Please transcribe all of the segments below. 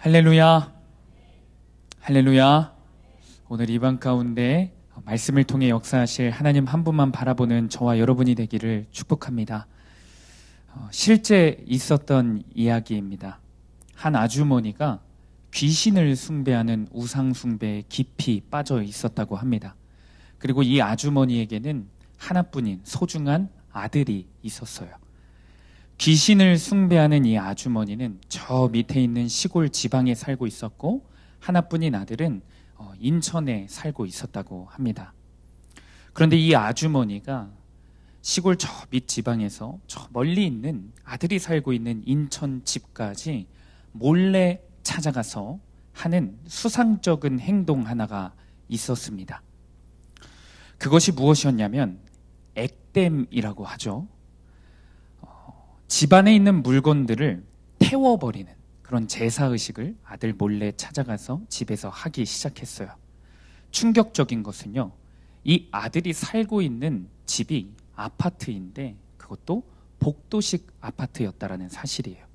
할렐루야, 할렐루야. 오늘 이 밤 가운데 말씀을 통해 역사하실 하나님 한 분만 바라보는 저와 여러분이 되기를 축복합니다. 실제 있었던 이야기입니다. 한 아주머니가 귀신을 숭배하는 우상 숭배에 깊이 빠져 있었다고 합니다. 그리고 이 아주머니에게는 하나뿐인 소중한 아들이 있었어요. 귀신을 숭배하는 이 아주머니는 저 밑에 있는 시골 지방에 살고 있었고, 하나뿐인 아들은 인천에 살고 있었다고 합니다. 그런데 이 아주머니가 시골 저 밑 지방에서 저 멀리 있는 아들이 살고 있는 인천 집까지 몰래 찾아가서 하는 수상적인 행동 하나가 있었습니다. 그것이 무엇이었냐면 액땜이라고 하죠. 집안에 있는 물건들을 태워버리는 그런 제사의식을 아들 몰래 찾아가서 집에서 하기 시작했어요. 충격적인 것은요, 이 아들이 살고 있는 집이 아파트인데 그것도 복도식 아파트였다라는 사실이에요.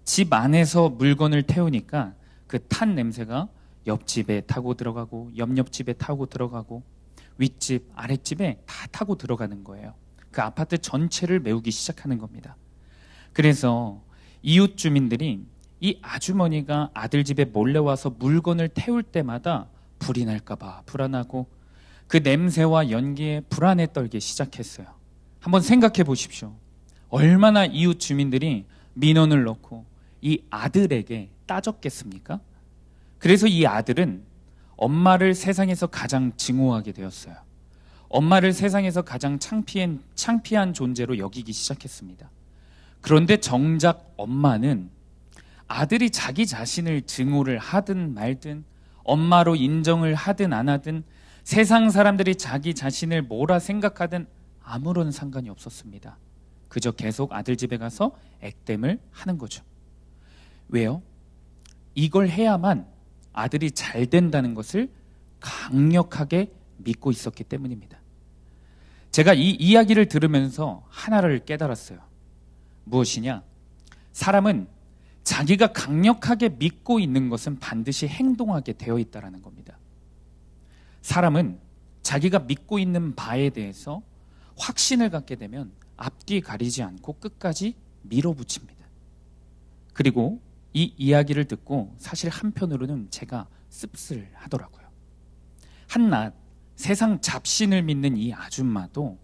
집 안에서 물건을 태우니까 그 탄 냄새가 옆집에 타고 들어가고 옆집에 타고 들어가고 윗집, 아랫집에 다 타고 들어가는 거예요. 그 아파트 전체를 메우기 시작하는 겁니다. 그래서 이웃 주민들이 이 아주머니가 아들 집에 몰래 와서 물건을 태울 때마다 불이 날까봐 불안하고 그 냄새와 연기에 불안에 떨기 시작했어요. 한번 생각해 보십시오. 얼마나 이웃 주민들이 민원을 넣고 이 아들에게 따졌겠습니까? 그래서 이 아들은 엄마를 세상에서 가장 증오하게 되었어요. 엄마를 세상에서 가장 창피한 존재로 여기기 시작했습니다. 그런데 정작 엄마는 아들이 자기 자신을 증오를 하든 말든, 엄마로 인정을 하든 안 하든, 세상 사람들이 자기 자신을 뭐라 생각하든 아무런 상관이 없었습니다. 그저 계속 아들 집에 가서 액땜을 하는 거죠. 왜요? 이걸 해야만 아들이 잘 된다는 것을 강력하게 믿고 있었기 때문입니다. 제가 이 이야기를 들으면서 하나를 깨달았어요. 무엇이냐? 사람은 자기가 강력하게 믿고 있는 것은 반드시 행동하게 되어 있다는 겁니다. 사람은 자기가 믿고 있는 바에 대해서 확신을 갖게 되면 앞뒤 가리지 않고 끝까지 밀어붙입니다. 그리고 이 이야기를 듣고 사실 한편으로는 제가 씁쓸하더라고요. 한낱 세상 잡신을 믿는 이 아줌마도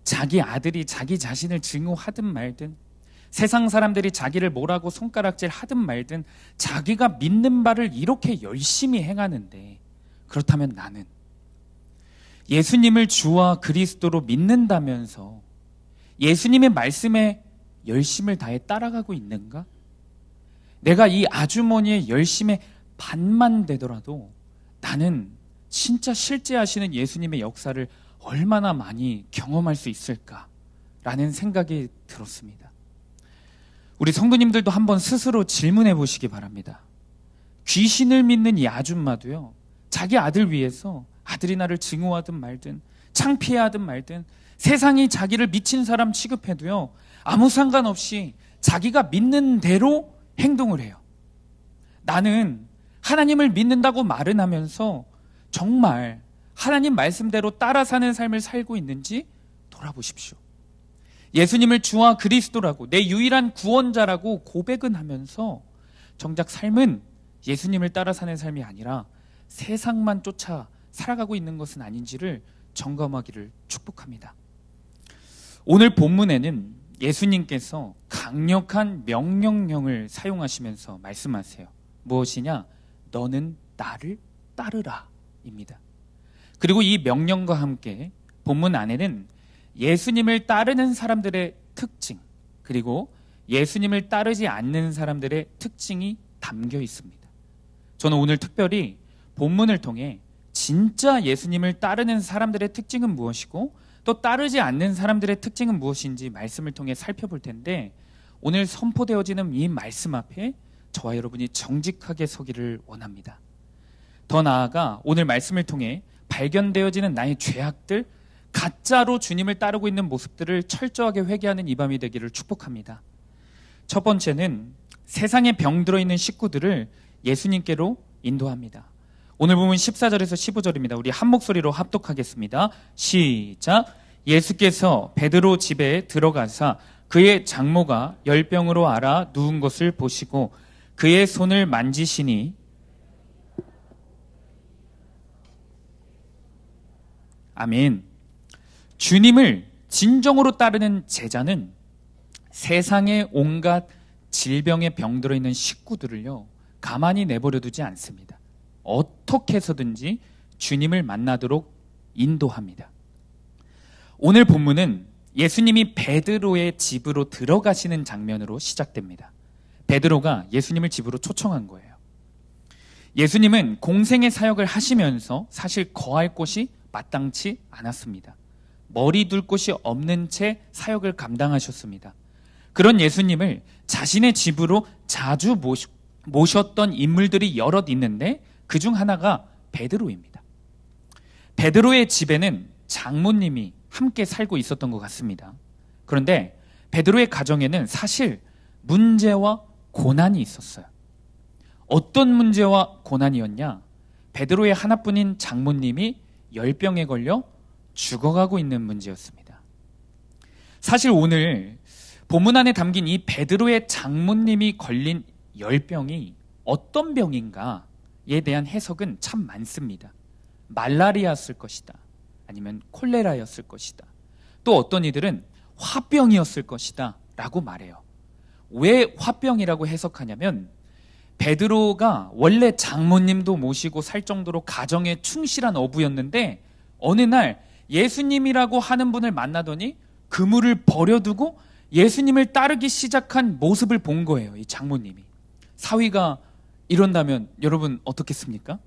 자기 아들이 자기 자신을 증오하든 말든, 세상 사람들이 자기를 뭐라고 손가락질 하든 말든 자기가 믿는 바를 이렇게 열심히 행하는데, 그렇다면 나는 예수님을 주와 그리스도로 믿는다면서 예수님의 말씀에 열심을 다해 따라가고 있는가? 내가 이 아주머니의 열심의 반만 되더라도 나는 진짜 실제 하시는 예수님의 역사를 얼마나 많이 경험할 수 있을까라는 생각이 들었습니다. 우리 성도님들도 한번 스스로 질문해 보시기 바랍니다. 귀신을 믿는 이 아줌마도요, 자기 아들 위해서 아들이 나를 증오하든 말든, 창피해하든 말든, 세상이 자기를 미친 사람 취급해도요, 아무 상관없이 자기가 믿는 대로 행동을 해요. 나는 하나님을 믿는다고 말은 하면서 정말 하나님 말씀대로 따라 사는 삶을 살고 있는지 돌아보십시오. 예수님을 주와 그리스도라고, 내 유일한 구원자라고 고백은 하면서 정작 삶은 예수님을 따라 사는 삶이 아니라 세상만 쫓아 살아가고 있는 것은 아닌지를 점검하기를 축복합니다. 오늘 본문에는 예수님께서 강력한 명령형을 사용하시면서 말씀하세요. 무엇이냐? 너는 나를 따르라 입니다. 그리고 이 명령과 함께 본문 안에는 예수님을 따르는 사람들의 특징, 그리고 예수님을 따르지 않는 사람들의 특징이 담겨 있습니다. 저는 오늘 특별히 본문을 통해 진짜 예수님을 따르는 사람들의 특징은 무엇이고 또 따르지 않는 사람들의 특징은 무엇인지 말씀을 통해 살펴볼 텐데, 오늘 선포되어지는 이 말씀 앞에 저와 여러분이 정직하게 서기를 원합니다. 더 나아가 오늘 말씀을 통해 발견되어지는 나의 죄악들, 가짜로 주님을 따르고 있는 모습들을 철저하게 회개하는 이 밤이 되기를 축복합니다. 첫 번째는 세상에 병들어 있는 식구들을 예수님께로 인도합니다. 오늘 보면 14절에서 15절입니다. 우리 한 목소리로 합독하겠습니다. 시작. 예수께서 베드로 집에 들어가사 그의 장모가 열병으로 앓아 누운 것을 보시고 그의 손을 만지시니 아멘. 주님을 진정으로 따르는 제자는 세상의 온갖 질병에 병들어 있는 식구들을요 가만히 내버려 두지 않습니다. 어떻게 해서든지 주님을 만나도록 인도합니다. 오늘 본문은 예수님이 베드로의 집으로 들어가시는 장면으로 시작됩니다. 베드로가 예수님을 집으로 초청한 거예요. 예수님은 공생의 사역을 하시면서 사실 거할 곳이 마땅치 않았습니다. 머리 둘 곳이 없는 채 사역을 감당하셨습니다. 그런 예수님을 자신의 집으로 자주 모셨던 인물들이 여럿 있는데 그중 하나가 베드로입니다. 베드로의 집에는 장모님이 함께 살고 있었던 것 같습니다. 그런데 베드로의 가정에는 사실 문제와 고난이 있었어요. 어떤 문제와 고난이었냐? 베드로의 하나뿐인 장모님이 열병에 걸려 죽어가고 있는 문제였습니다. 사실 오늘 본문 안에 담긴 이 베드로의 장모님이 걸린 열병이 어떤 병인가에 대한 해석은 참 많습니다. 말라리아였을 것이다. 아니면 콜레라였을 것이다. 또 어떤 이들은 화병이었을 것이다 라고 말해요. 왜 화병이라고 해석하냐면 베드로가 원래 장모님도 모시고 살 정도로 가정에 충실한 어부였는데 어느 날 예수님이라고 하는 분을 만나더니 그물을 버려두고 예수님을 따르기 시작한 모습을 본 거예요. 이 장모님이. 사위가 이런다면 여러분 어떻겠습니까?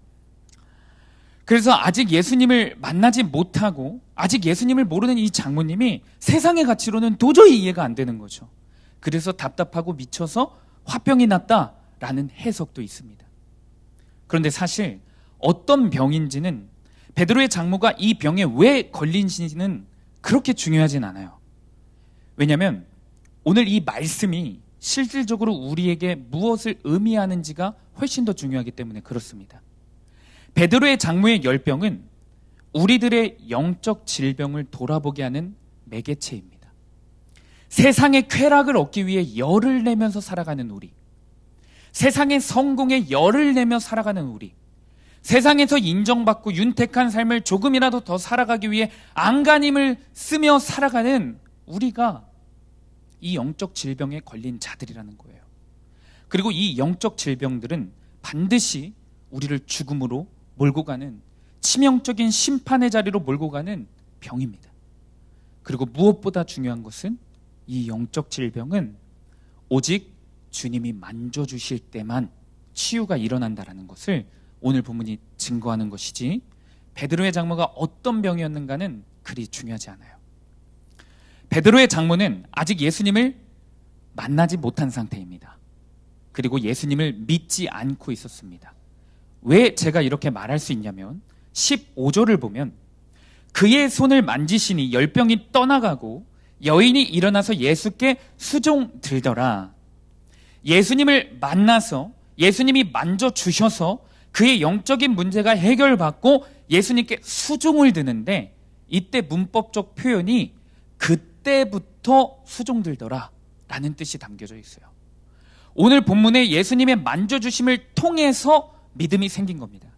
그래서 아직 예수님을 만나지 못하고 아직 예수님을 모르는 이 장모님이 세상의 가치로는 도저히 이해가 안 되는 거죠. 그래서 답답하고 미쳐서 화병이 났다라는 해석도 있습니다. 그런데 사실 어떤 병인지는 베드로의 장모가 이 병에 왜 걸린지는 그렇게 중요하진 않아요. 왜냐하면 오늘 이 말씀이 실질적으로 우리에게 무엇을 의미하는지가 훨씬 더 중요하기 때문에 그렇습니다. 베드로의 장모의 열병은 우리들의 영적 질병을 돌아보게 하는 매개체입니다. 세상의 쾌락을 얻기 위해 열을 내면서 살아가는 우리, 세상의 성공에 열을 내며 살아가는 우리, 세상에서 인정받고 윤택한 삶을 조금이라도 더 살아가기 위해 안간힘을 쓰며 살아가는 우리가 이 영적 질병에 걸린 자들이라는 거예요. 그리고 이 영적 질병들은 반드시 우리를 죽음으로 몰고 가는 치명적인 심판의 자리로 몰고 가는 병입니다. 그리고 무엇보다 중요한 것은 이 영적 질병은 오직 주님이 만져주실 때만 치유가 일어난다는 것을 오늘 본문이 증거하는 것이지 베드로의 장모가 어떤 병이었는가는 그리 중요하지 않아요. 베드로의 장모는 아직 예수님을 만나지 못한 상태입니다. 그리고 예수님을 믿지 않고 있었습니다. 왜 제가 이렇게 말할 수 있냐면 15절을 보면 그의 손을 만지시니 열병이 떠나가고 여인이 일어나서 예수께 수종 들더라. 예수님을 만나서 예수님이 만져주셔서 그의 영적인 문제가 해결받고 예수님께 수종을 드는데 이때 문법적 표현이 그때부터 수종 들더라 라는 뜻이 담겨져 있어요. 오늘 본문에 예수님의 만져주심을 통해서 믿음이 생긴 겁니다.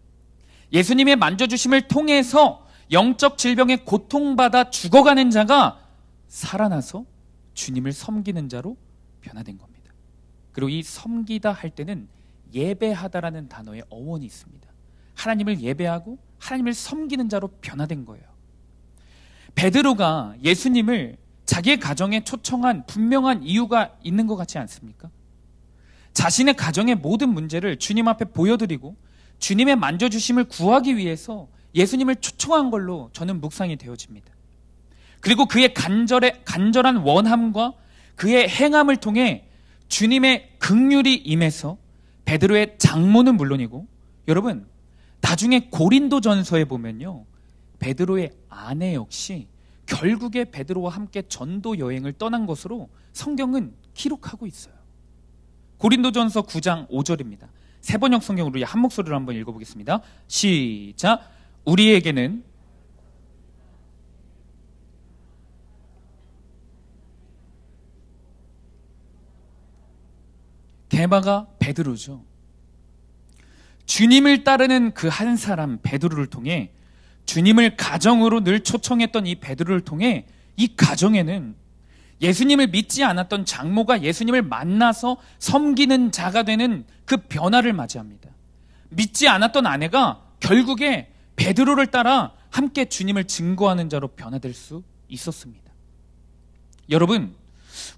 예수님의 만져주심을 통해서 영적 질병에 고통받아 죽어가는 자가 살아나서 주님을 섬기는 자로 변화된 겁니다. 그리고 이 섬기다 할 때는 예배하다라는 단어의 어원이 있습니다. 하나님을 예배하고 하나님을 섬기는 자로 변화된 거예요. 베드로가 예수님을 자기의 가정에 초청한 분명한 이유가 있는 것 같지 않습니까? 자신의 가정의 모든 문제를 주님 앞에 보여드리고 주님의 만져주심을 구하기 위해서 예수님을 초청한 걸로 저는 묵상이 되어집니다. 그리고 그의 간절한 원함과 그의 행함을 통해 주님의 긍휼이 임해서 베드로의 장모는 물론이고 여러분 나중에 고린도전서에 보면요 베드로의 아내 역시 결국에 베드로와 함께 전도 여행을 떠난 것으로 성경은 기록하고 있어요. 고린도전서 9장 5절입니다. 세번역 성경으로 우리 한 목소리로 한번 읽어보겠습니다. 시작. 우리에게는 대마가 베드로죠. 주님을 따르는 그 한 사람 베드로를 통해, 주님을 가정으로 늘 초청했던 이 베드로를 통해 이 가정에는 예수님을 믿지 않았던 장모가 예수님을 만나서 섬기는 자가 되는 그 변화를 맞이합니다. 믿지 않았던 아내가 결국에 베드로를 따라 함께 주님을 증거하는 자로 변화될 수 있었습니다. 여러분,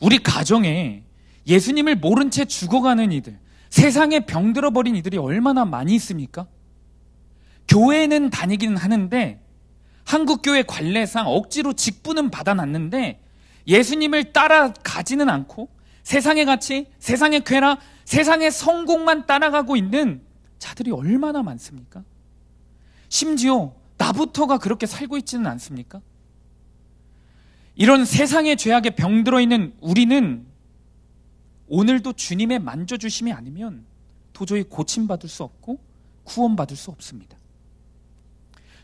우리 가정에 예수님을 모른 채 죽어가는 이들, 세상에 병들어버린 이들이 얼마나 많이 있습니까? 교회는 다니기는 하는데, 한국교회 관례상 억지로 직분은 받아놨는데 예수님을 따라가지는 않고 세상의 가치, 세상의 쾌락, 세상의 성공만 따라가고 있는 자들이 얼마나 많습니까? 심지어 나부터가 그렇게 살고 있지는 않습니까? 이런 세상의 죄악에 병들어 있는 우리는 오늘도 주님의 만져주심이 아니면 도저히 고침받을 수 없고 구원받을 수 없습니다.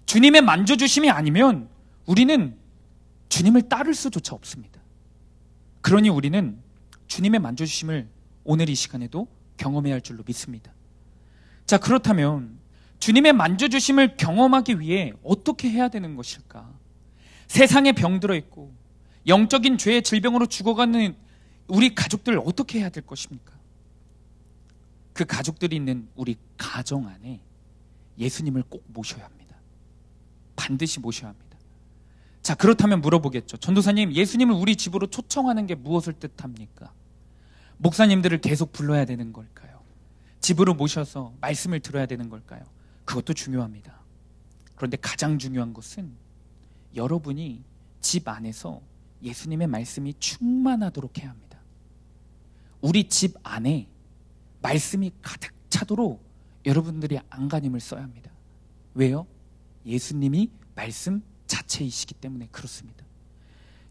주님의 만져주심이 아니면 우리는 주님을 따를 수조차 없습니다. 그러니 우리는 주님의 만져주심을 오늘 이 시간에도 경험해야 할 줄로 믿습니다. 자, 그렇다면 주님의 만져주심을 경험하기 위해 어떻게 해야 되는 것일까? 세상에 병들어 있고 영적인 죄의 질병으로 죽어가는 우리 가족들 어떻게 해야 될 것입니까? 그 가족들이 있는 우리 가정 안에 예수님을 꼭 모셔야 합니다. 반드시 모셔야 합니다. 자, 그렇다면 물어보겠죠. 전도사님, 예수님을 우리 집으로 초청하는 게 무엇을 뜻합니까? 목사님들을 계속 불러야 되는 걸까요? 집으로 모셔서 말씀을 들어야 되는 걸까요? 그것도 중요합니다. 그런데 가장 중요한 것은 여러분이 집 안에서 예수님의 말씀이 충만하도록 해야 합니다. 우리 집 안에 말씀이 가득 차도록 여러분들이 안간힘을 써야 합니다. 왜요? 예수님이 말씀 자체이시기 때문에 그렇습니다.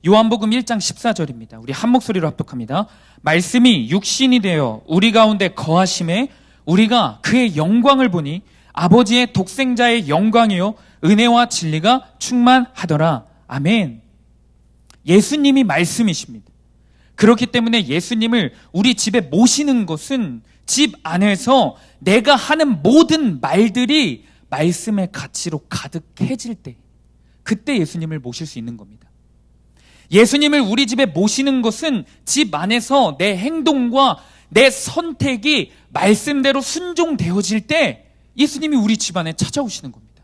요한복음 1장 14절입니다. 우리 한 목소리로 합독합니다. 말씀이 육신이 되어 우리 가운데 거하심에 우리가 그의 영광을 보니 아버지의 독생자의 영광이요 은혜와 진리가 충만하더라. 아멘. 예수님이 말씀이십니다. 그렇기 때문에 예수님을 우리 집에 모시는 것은 집 안에서 내가 하는 모든 말들이 말씀의 가치로 가득해질 때, 그때 예수님을 모실 수 있는 겁니다. 예수님을 우리 집에 모시는 것은 집 안에서 내 행동과 내 선택이 말씀대로 순종되어질 때 예수님이 우리 집 안에 찾아오시는 겁니다.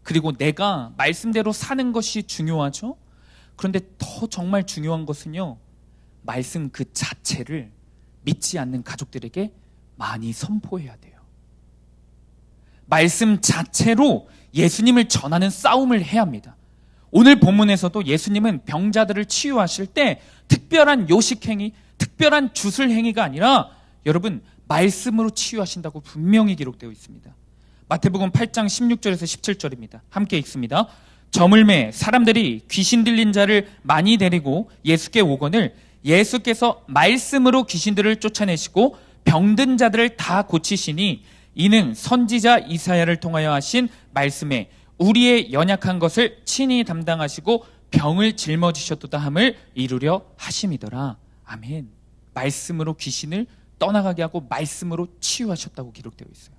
그리고 내가 말씀대로 사는 것이 중요하죠. 그런데 더 정말 중요한 것은요, 말씀 그 자체를 믿지 않는 가족들에게 많이 선포해야 돼요. 말씀 자체로 예수님을 전하는 싸움을 해야 합니다. 오늘 본문에서도 예수님은 병자들을 치유하실 때 특별한 요식행위, 특별한 주술행위가 아니라 여러분 말씀으로 치유하신다고 분명히 기록되어 있습니다. 마태복음 8장 16절에서 17절입니다. 함께 읽습니다. 저물매 사람들이 귀신 들린 자를 많이 데리고 예수께 오거늘 예수께서 말씀으로 귀신들을 쫓아내시고 병든 자들을 다 고치시니 이는 선지자 이사야를 통하여 하신 말씀에 우리의 연약한 것을 친히 담당하시고 병을 짊어지셨도다 함을 이루려 하심이더라. 아멘. 말씀으로 귀신을 떠나가게 하고 말씀으로 치유하셨다고 기록되어 있어요.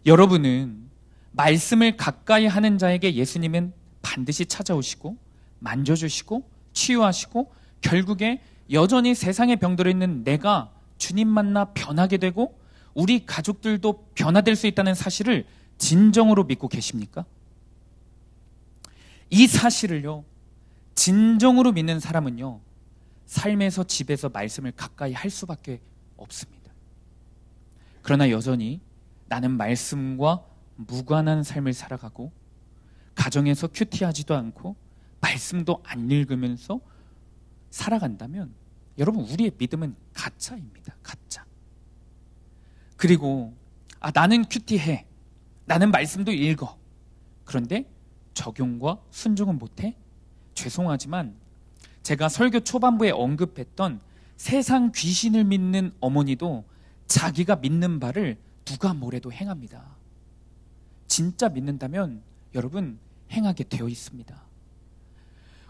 여러분은 말씀을 가까이 하는 자에게 예수님은 반드시 찾아오시고 만져주시고 치유하시고 결국에 여전히 세상에 병들어 있는 내가 주님 만나 변하게 되고 우리 가족들도 변화될 수 있다는 사실을 진정으로 믿고 계십니까? 이 사실을요, 진정으로 믿는 사람은요, 삶에서 집에서 말씀을 가까이 할 수밖에 없습니다. 그러나 여전히 나는 말씀과 무관한 삶을 살아가고 가정에서 큐티하지도 않고 말씀도 안 읽으면서 살아간다면 여러분 우리의 믿음은 가짜입니다. 가짜. 그리고 나는 큐티해. 나는 말씀도 읽어. 그런데 적용과 순종은 못해? 죄송하지만 제가 설교 초반부에 언급했던 세상 귀신을 믿는 어머니도 자기가 믿는 바를 누가 뭐래도 행합니다. 진짜 믿는다면 여러분 행하게 되어 있습니다.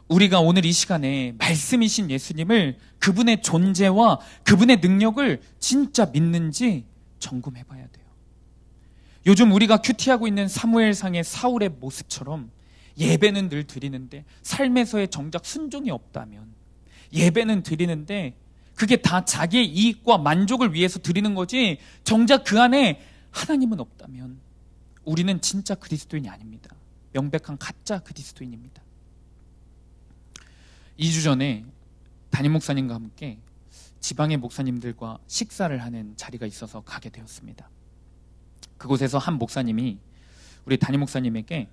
우리가 오늘 이 시간에 말씀이신 예수님을, 그분의 존재와 그분의 능력을 진짜 믿는지 점검해 봐야 돼요. 요즘 우리가 큐티하고 있는 사무엘상의 사울의 모습처럼 예배는 늘 드리는데 삶에서의 정작 순종이 없다면, 예배는 드리는데 그게 다 자기의 이익과 만족을 위해서 드리는 거지 정작 그 안에 하나님은 없다면 우리는 진짜 그리스도인이 아닙니다. 명백한 가짜 그리스도인입니다. 2주 전에 담임 목사님과 함께 지방의 목사님들과 식사를 하는 자리가 있어서 가게 되었습니다. 그곳에서 한 목사님이 우리 담임 목사님에게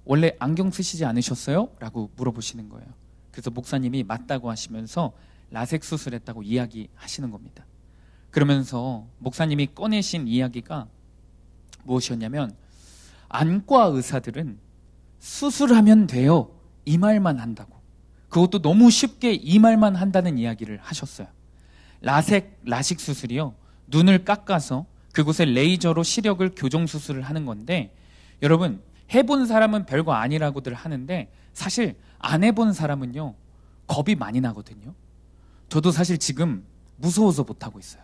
원래 안경 쓰시지 않으셨어요? 라고 물어보시는 거예요. 그래서 목사님이 맞다고 하시면서 라섹 수술했다고 이야기하시는 겁니다. 그러면서 목사님이 꺼내신 이야기가 무엇이었냐면, 안과 의사들은 수술하면 돼요, 이 말만 한다고. 그것도 너무 쉽게 이 말만 한다는 이야기를 하셨어요. 라식 수술이요, 눈을 깎아서 그곳에 레이저로 시력을 교정 수술을 하는 건데, 여러분 해본 사람은 별거 아니라고들 하는데 사실 안 해본 사람은요 겁이 많이 나거든요. 저도 사실 지금 무서워서 못하고 있어요.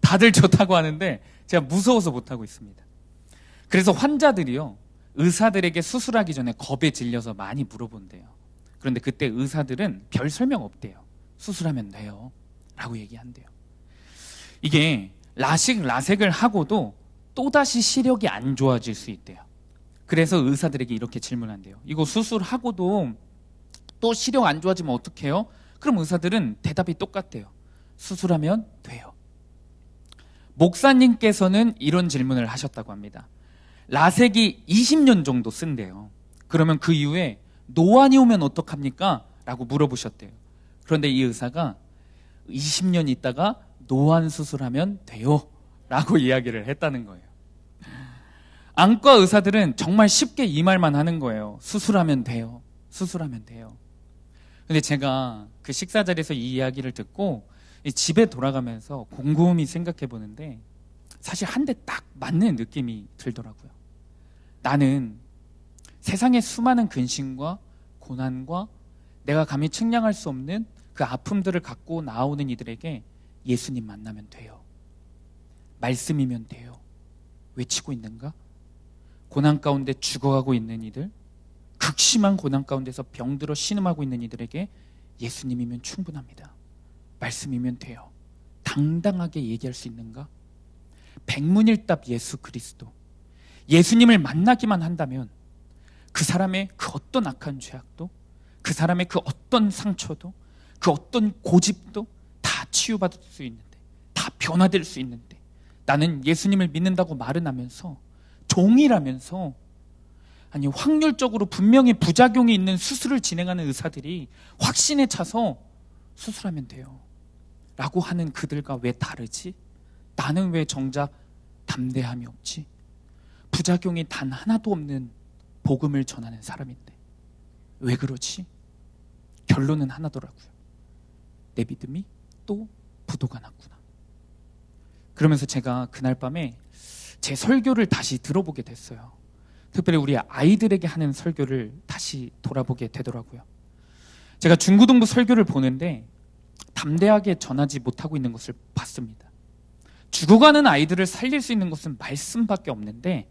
다들 좋다고 하는데 제가 무서워서 못하고 있습니다. 그래서 환자들이요 의사들에게 수술하기 전에 겁에 질려서 많이 물어본대요. 그런데 그때 의사들은 별 설명 없대요. 수술하면 돼요 라고 얘기한대요. 이게 라섹을 하고도 또다시 시력이 안 좋아질 수 있대요. 그래서 의사들에게 이렇게 질문한대요. 이거 수술하고도 또 시력 안 좋아지면 어떡해요? 그럼 의사들은 대답이 똑같대요. 수술하면 돼요. 목사님께서는 이런 질문을 하셨다고 합니다. 라섹이 20년 정도 쓴대요. 그러면 그 이후에 노안이 오면 어떡합니까? 라고 물어보셨대요. 그런데 이 의사가 20년 있다가 노안 수술하면 돼요 라고 이야기를 했다는 거예요. 안과 의사들은 정말 쉽게 이 말만 하는 거예요. 수술하면 돼요. 수술하면 돼요. 근데 제가 그 식사 자리에서 이 이야기를 듣고 집에 돌아가면서 곰곰이 생각해 보는데 사실 한 대 딱 맞는 느낌이 들더라고요. 나는 세상의 수많은 근심과 고난과 내가 감히 측량할 수 없는 그 아픔들을 갖고 나오는 이들에게 예수님 만나면 돼요. 말씀이면 돼요. 외치고 있는가? 고난 가운데 죽어가고 있는 이들, 극심한 고난 가운데서 병들어 신음하고 있는 이들에게 예수님이면 충분합니다. 말씀이면 돼요. 당당하게 얘기할 수 있는가? 백문일답 예수 그리스도. 예수님을 만나기만 한다면 그 사람의 그 어떤 악한 죄악도, 그 사람의 그 어떤 상처도, 그 어떤 고집도 다 치유받을 수 있는데, 다 변화될 수 있는데, 나는 예수님을 믿는다고 말은 하면서 종이라면서, 아니 확률적으로 분명히 부작용이 있는 수술을 진행하는 의사들이 확신에 차서 수술하면 돼요 라고 하는 그들과 왜 다르지? 나는 왜 정작 담대함이 없지? 부작용이 단 하나도 없는 복음을 전하는 사람인데 왜 그러지? 결론은 하나더라고요. 내 믿음이 또 부도가 났구나. 그러면서 제가 그날 밤에 제 설교를 다시 들어보게 됐어요. 특별히 우리 아이들에게 하는 설교를 다시 돌아보게 되더라고요. 제가 중고등부 설교를 보는데 담대하게 전하지 못하고 있는 것을 봤습니다. 죽어가는 아이들을 살릴 수 있는 것은 말씀밖에 없는데,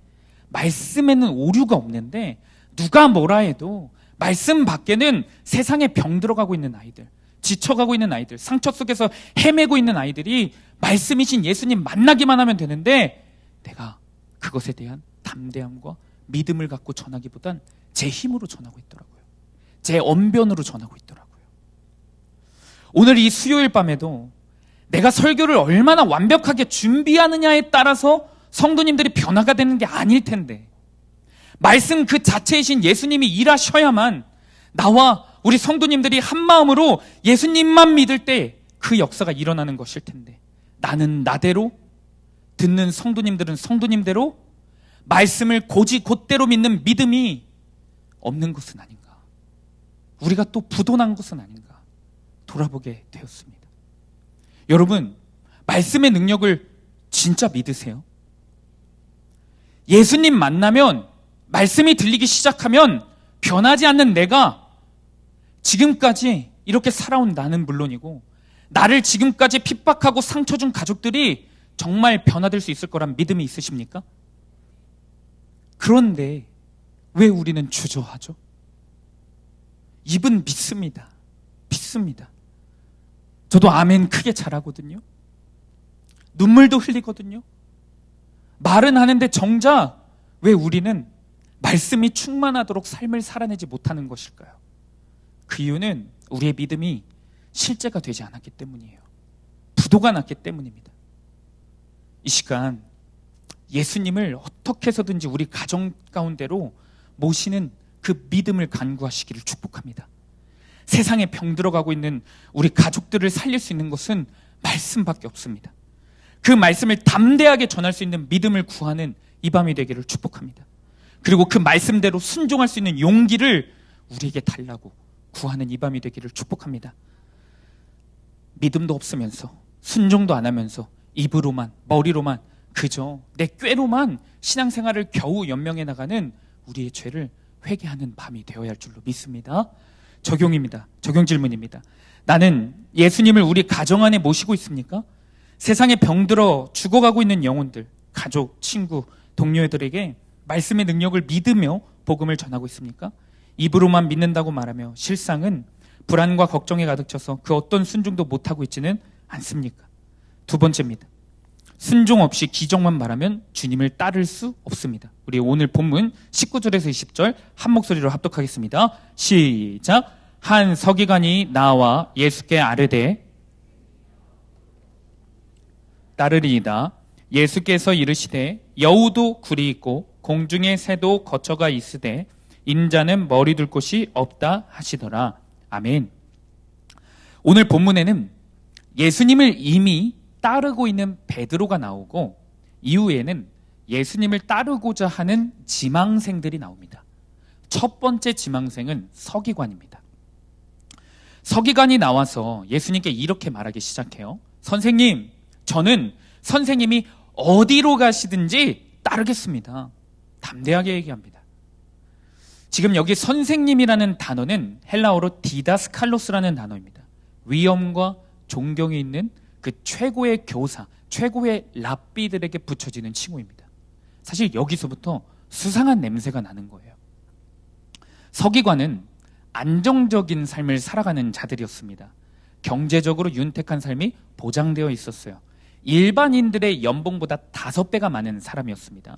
말씀에는 오류가 없는데, 누가 뭐라 해도 말씀 밖에는 세상에 병 들어가고 있는 아이들, 지쳐가고 있는 아이들, 상처 속에서 헤매고 있는 아이들이 말씀이신 예수님 만나기만 하면 되는데, 내가 그것에 대한 담대함과 믿음을 갖고 전하기보단 제 힘으로 전하고 있더라고요. 제 언변으로 전하고 있더라고요. 오늘 이 수요일 밤에도 내가 설교를 얼마나 완벽하게 준비하느냐에 따라서 성도님들이 변화가 되는 게 아닐 텐데, 말씀 그 자체이신 예수님이 일하셔야만 나와 우리 성도님들이 한 마음으로 예수님만 믿을 때 그 역사가 일어나는 것일 텐데, 나는 나대로, 듣는 성도님들은 성도님대로 말씀을 곧대로 믿는 믿음이 없는 것은 아닌가, 우리가 또 부도난 것은 아닌가 돌아보게 되었습니다. 여러분, 말씀의 능력을 진짜 믿으세요? 예수님 만나면, 말씀이 들리기 시작하면 변하지 않는 내가 지금까지 이렇게 살아온 나는 물론이고 나를 지금까지 핍박하고 상처 준 가족들이 정말 변화될 수 있을 거란 믿음이 있으십니까? 그런데 왜 우리는 주저하죠? 입은 믿습니다. 믿습니다. 저도 아멘 크게 잘하거든요. 눈물도 흘리거든요. 말은 하는데 정작 왜 우리는 말씀이 충만하도록 삶을 살아내지 못하는 것일까요? 그 이유는 우리의 믿음이 실제가 되지 않았기 때문이에요. 부도가 났기 때문입니다. 이 시간 예수님을 어떻게 해서든지 우리 가정 가운데로 모시는 그 믿음을 간구하시기를 축복합니다. 세상에 병들어가고 있는 우리 가족들을 살릴 수 있는 것은 말씀밖에 없습니다. 그 말씀을 담대하게 전할 수 있는 믿음을 구하는 이 밤이 되기를 축복합니다. 그리고 그 말씀대로 순종할 수 있는 용기를 우리에게 달라고 구하는 이 밤이 되기를 축복합니다. 믿음도 없으면서 순종도 안 하면서 입으로만 머리로만 그저 내 꾀로만 신앙생활을 겨우 연명해 나가는 우리의 죄를 회개하는 밤이 되어야 할 줄로 믿습니다. 적용입니다. 적용 질문입니다. 나는 예수님을 우리 가정 안에 모시고 있습니까? 세상에 병들어 죽어가고 있는 영혼들, 가족, 친구, 동료들에게 말씀의 능력을 믿으며 복음을 전하고 있습니까? 입으로만 믿는다고 말하며 실상은 불안과 걱정에 가득 차서 그 어떤 순종도 못하고 있지는 않습니까? 두 번째입니다. 순종 없이 기적만 말하면 주님을 따를 수 없습니다. 우리 오늘 본문 19절에서 20절 한 목소리로 합독하겠습니다. 시작. 한 서기관이 나와 예수께 아뢰되 따르리이다. 예수께서 이르시되 여우도 굴이 있고 공중의 새도 거처가 있으되 인자는 머리 둘 곳이 없다 하시더라. 아멘. 오늘 본문에는 예수님을 이미 따르고 있는 베드로가 나오고 이후에는 예수님을 따르고자 하는 지망생들이 나옵니다. 첫 번째 지망생은 서기관입니다. 서기관이 나와서 예수님께 이렇게 말하기 시작해요. 선생님, 저는 선생님이 어디로 가시든지 따르겠습니다. 담대하게 얘기합니다. 지금 여기 선생님이라는 단어는 헬라어로 디다스칼로스라는 단어입니다. 위엄과 존경이 있는 그 최고의 교사, 최고의 랍비들에게 붙여지는 칭호입니다. 사실 여기서부터 수상한 냄새가 나는 거예요. 서기관은 안정적인 삶을 살아가는 자들이었습니다. 경제적으로 윤택한 삶이 보장되어 있었어요. 일반인들의 연봉보다 5배가 많은 사람이었습니다.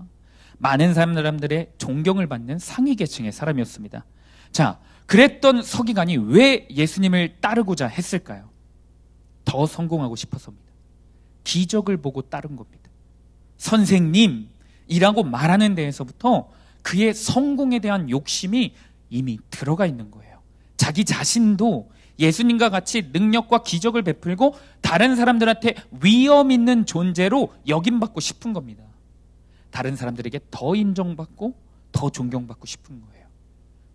많은 사람들의 존경을 받는 상위 계층의 사람이었습니다. 자, 그랬던 서기관이 왜 예수님을 따르고자 했을까요? 더 성공하고 싶어서입니다. 기적을 보고 따른 겁니다. 선생님이라고 말하는 데에서부터 그의 성공에 대한 욕심이 이미 들어가 있는 거예요. 자기 자신도 예수님과 같이 능력과 기적을 베풀고 다른 사람들한테 위엄 있는 존재로 여김받고 싶은 겁니다. 다른 사람들에게 더 인정받고 더 존경받고 싶은 거예요.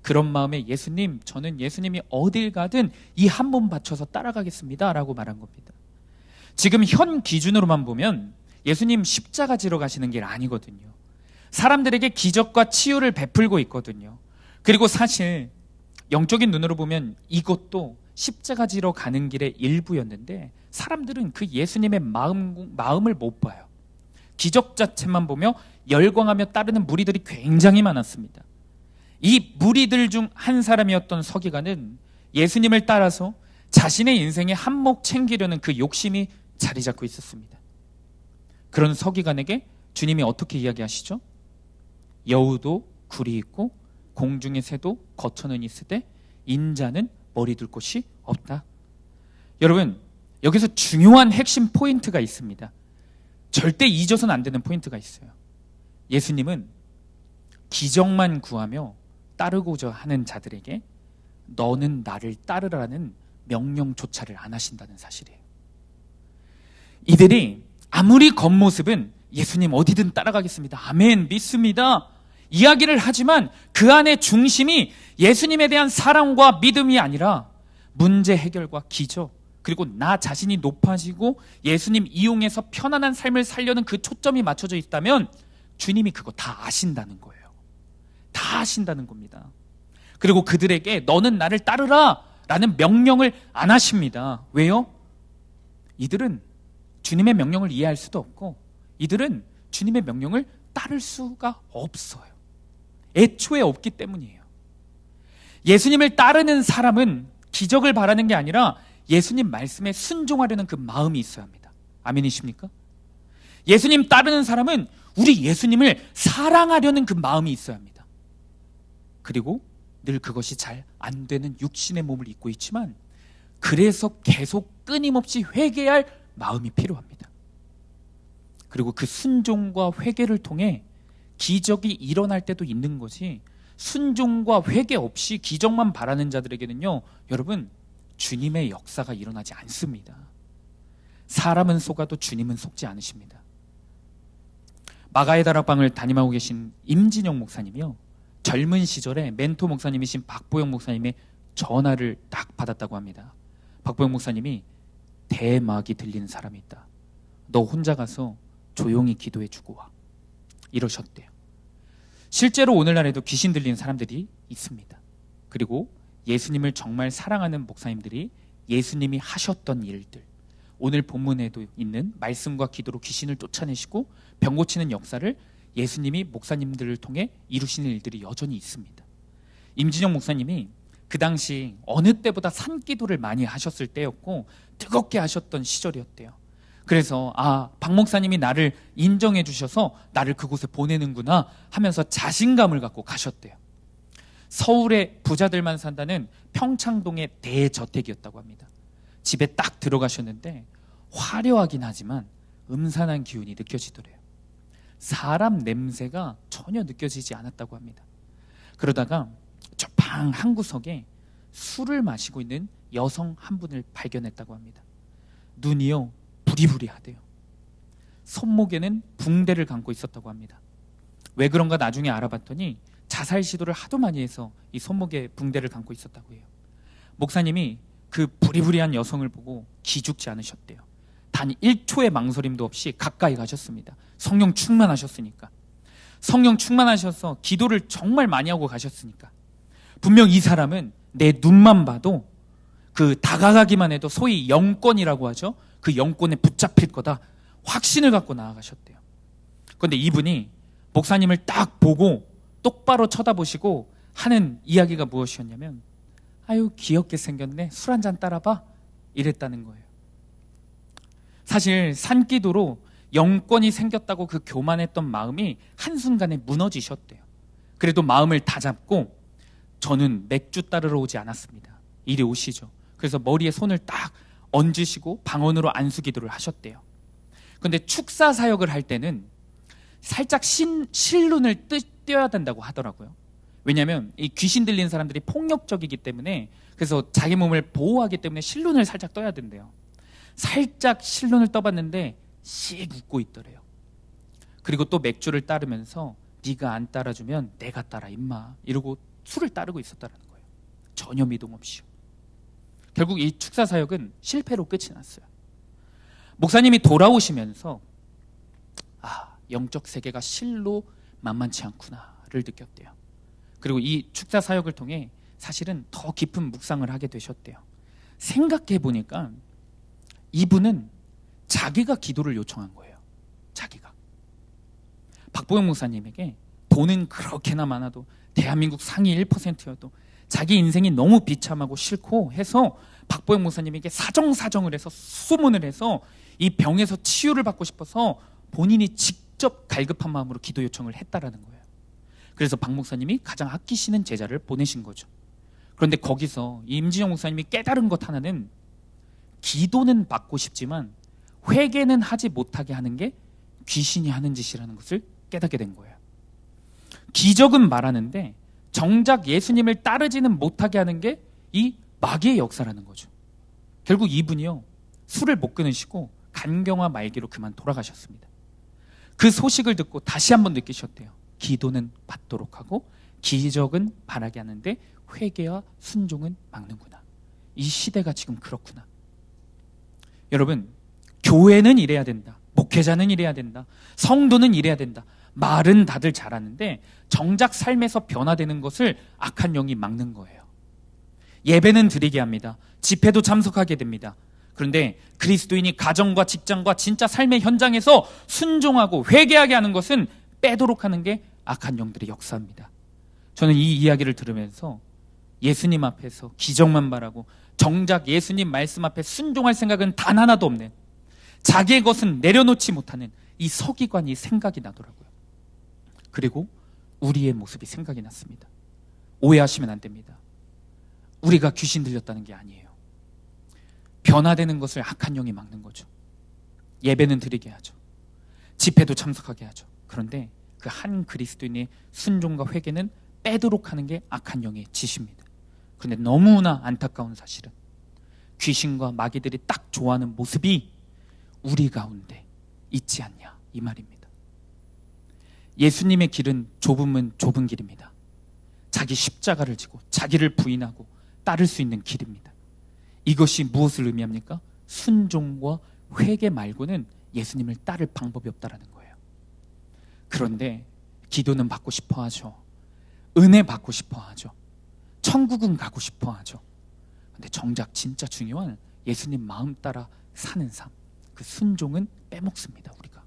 그런 마음에 예수님, 저는 예수님이 어딜 가든 이 한 몸 바쳐서 따라가겠습니다 라고 말한 겁니다. 지금 현 기준으로만 보면 예수님 십자가 지러 가시는 길 아니거든요. 사람들에게 기적과 치유를 베풀고 있거든요. 그리고 사실 영적인 눈으로 보면 이것도 십자가 지러 가는 길의 일부였는데 사람들은 그 예수님의 마음을 못 봐요. 기적 자체만 보며 열광하며 따르는 무리들이 굉장히 많았습니다. 이 무리들 중 한 사람이었던 서기관은 예수님을 따라서 자신의 인생의 한몫 챙기려는 그 욕심이 자리 잡고 있었습니다. 그런 서기관에게 주님이 어떻게 이야기하시죠? 여우도 굴이 있고 공중의 새도 거처는 있으되 인자는 머리 둘 곳이 없다. 여러분, 여기서 중요한 핵심 포인트가 있습니다. 절대 잊어서는 안 되는 포인트가 있어요. 예수님은 기적만 구하며 따르고자 하는 자들에게 너는 나를 따르라는 명령조차를 안 하신다는 사실이에요. 이들이 아무리 겉모습은 예수님 어디든 따라가겠습니다. 아멘, 믿습니다. 이야기를 하지만 그 안의 중심이 예수님에 대한 사랑과 믿음이 아니라 문제 해결과 기적, 그리고 나 자신이 높아지고 예수님 이용해서 편안한 삶을 살려는 그 초점이 맞춰져 있다면 주님이 그거 다 아신다는 거예요. 다 아신다는 겁니다. 그리고 그들에게 너는 나를 따르라 라는 명령을 안 하십니다. 왜요? 이들은 주님의 명령을 이해할 수도 없고 이들은 주님의 명령을 따를 수가 없어요. 애초에 없기 때문이에요. 예수님을 따르는 사람은 기적을 바라는 게 아니라 예수님 말씀에 순종하려는 그 마음이 있어야 합니다. 아멘이십니까? 예수님 따르는 사람은 우리 예수님을 사랑하려는 그 마음이 있어야 합니다. 그리고 늘 그것이 잘 안 되는 육신의 몸을 입고 있지만 그래서 계속 끊임없이 회개할 마음이 필요합니다. 그리고 그 순종과 회개를 통해 기적이 일어날 때도 있는 것이 순종과 회개 없이 기적만 바라는 자들에게는요, 여러분, 주님의 역사가 일어나지 않습니다. 사람은 속아도 주님은 속지 않으십니다. 마가의 다락방을 담임하고 계신 임진영 목사님이요, 젊은 시절에 멘토 목사님이신 박보영 목사님의 전화를 딱 받았다고 합니다. 박보영 목사님이 대막이 들리는 사람이 있다. 너 혼자 가서 조용히 기도해 주고 와. 이러셨대요. 실제로 오늘날에도 귀신 들리는 사람들이 있습니다. 그리고 예수님을 정말 사랑하는 목사님들이 예수님이 하셨던 일들, 오늘 본문에도 있는 말씀과 기도로 귀신을 쫓아내시고 병 고치는 역사를 예수님이 목사님들을 통해 이루시는 일들이 여전히 있습니다. 임진영 목사님이 그 당시 어느 때보다 산기도를 많이 하셨을 때였고 뜨겁게 하셨던 시절이었대요. 그래서 박 목사님이 나를 인정해 주셔서 나를 그곳에 보내는구나 하면서 자신감을 갖고 가셨대요. 서울의 부자들만 산다는 평창동의 대저택이었다고 합니다. 집에 딱 들어가셨는데 화려하긴 하지만 음산한 기운이 느껴지더래요. 사람 냄새가 전혀 느껴지지 않았다고 합니다. 그러다가 저 방 한 구석에 술을 마시고 있는 여성 한 분을 발견했다고 합니다. 눈이요 부리부리하대요. 손목에는 붕대를 감고 있었다고 합니다. 왜 그런가 나중에 알아봤더니 자살 시도를 하도 많이 해서 이 손목에 붕대를 감고 있었다고 해요. 목사님이 그 부리부리한 여성을 보고 기죽지 않으셨대요. 단 1초의 망설임도 없이 가까이 가셨습니다. 성령 충만하셨으니까. 성령 충만하셔서 기도를 정말 많이 하고 가셨으니까. 분명 이 사람은 내 눈만 봐도 그 다가가기만 해도 소위 영권이라고 하죠. 그 영권에 붙잡힐 거다. 확신을 갖고 나아가셨대요. 그런데 이분이 목사님을 딱 보고 똑바로 쳐다보시고 하는 이야기가 무엇이었냐면 아유 귀엽게 생겼네. 술 한잔 따라봐. 이랬다는 거예요. 사실 산기도로 영권이 생겼다고 그 교만했던 마음이 한순간에 무너지셨대요. 그래도 마음을 다잡고 저는 맥주 따르러 오지 않았습니다. 이리 오시죠. 그래서 머리에 손을 딱 얹으시고 방언으로 안수기도를 하셨대요. 그런데 축사 사역을 할 때는 살짝 실눈을 떼야 된다고 하더라고요. 왜냐하면 이 귀신 들리는 사람들이 폭력적이기 때문에 그래서 자기 몸을 보호하기 때문에 실눈을 살짝 떠야 된대요. 살짝 실눈을 떠봤는데 씩 웃고 있더래요. 그리고 또 맥주를 따르면서 네가 안 따라주면 내가 따라 임마 이러고 술을 따르고 있었다는 거예요. 전혀 미동 없이요. 결국 이 축사 사역은 실패로 끝이 났어요. 목사님이 돌아오시면서 영적 세계가 실로 만만치 않구나를 느꼈대요. 그리고 이 축사 사역을 통해 사실은 더 깊은 묵상을 하게 되셨대요. 생각해 보니까 이분은 자기가 기도를 요청한 거예요. 자기가. 박보영 목사님에게 돈은 그렇게나 많아도 대한민국 상위 1%여도 자기 인생이 너무 비참하고 싫고 해서 박보영 목사님에게 사정을 해서 수소문을 해서 이 병에서 치유를 받고 싶어서 본인이 직접 갈급한 마음으로 기도 요청을 했다라는 거예요. 그래서 박 목사님이 가장 아끼시는 제자를 보내신 거죠. 그런데 거기서 임진영 목사님이 깨달은 것 하나는 기도는 받고 싶지만 회개는 하지 못하게 하는 게 귀신이 하는 짓이라는 것을 깨닫게 된 거예요. 기적은 말하는데 정작 예수님을 따르지는 못하게 하는 게 이 마귀의 역사라는 거죠. 결국 이분이요 술을 못 끊으시고 간경화 말기로 그만 돌아가셨습니다. 그 소식을 듣고 다시 한번 느끼셨대요. 기도는 받도록 하고 기적은 바라게 하는데 회개와 순종은 막는구나. 이 시대가 지금 그렇구나. 여러분, 교회는 이래야 된다. 목회자는 이래야 된다. 성도는 이래야 된다. 말은 다들 잘하는데 정작 삶에서 변화되는 것을 악한 영이 막는 거예요. 예배는 드리게 합니다. 집회도 참석하게 됩니다. 그런데 그리스도인이 가정과 직장과 진짜 삶의 현장에서 순종하고 회개하게 하는 것은 빼도록 하는 게 악한 영들의 역사입니다. 저는 이 이야기를 들으면서 예수님 앞에서 기적만 바라고 정작 예수님 말씀 앞에 순종할 생각은 단 하나도 없는, 자기의 것은 내려놓지 못하는 이 서기관이 생각이 나더라고요. 그리고 우리의 모습이 생각이 났습니다. 오해하시면 안 됩니다. 우리가 귀신 들렸다는 게 아니에요. 변화되는 것을 악한 영이 막는 거죠. 예배는 드리게 하죠. 집회도 참석하게 하죠. 그런데 그 한 그리스도인의 순종과 회개는 빼도록 하는 게 악한 영의 짓입니다. 그런데 너무나 안타까운 사실은 귀신과 마귀들이 딱 좋아하는 모습이 우리 가운데 있지 않냐, 이 말입니다. 예수님의 길은 좁으면 좁은 길입니다. 자기 십자가를 지고 자기를 부인하고 따를 수 있는 길입니다. 이것이 무엇을 의미합니까? 순종과 회개 말고는 예수님을 따를 방법이 없다라는 거예요. 그런데 기도는 받고 싶어 하죠. 은혜 받고 싶어 하죠. 천국은 가고 싶어 하죠. 근데 정작 진짜 중요한 예수님 마음 따라 사는 삶, 그 순종은 빼먹습니다. 우리가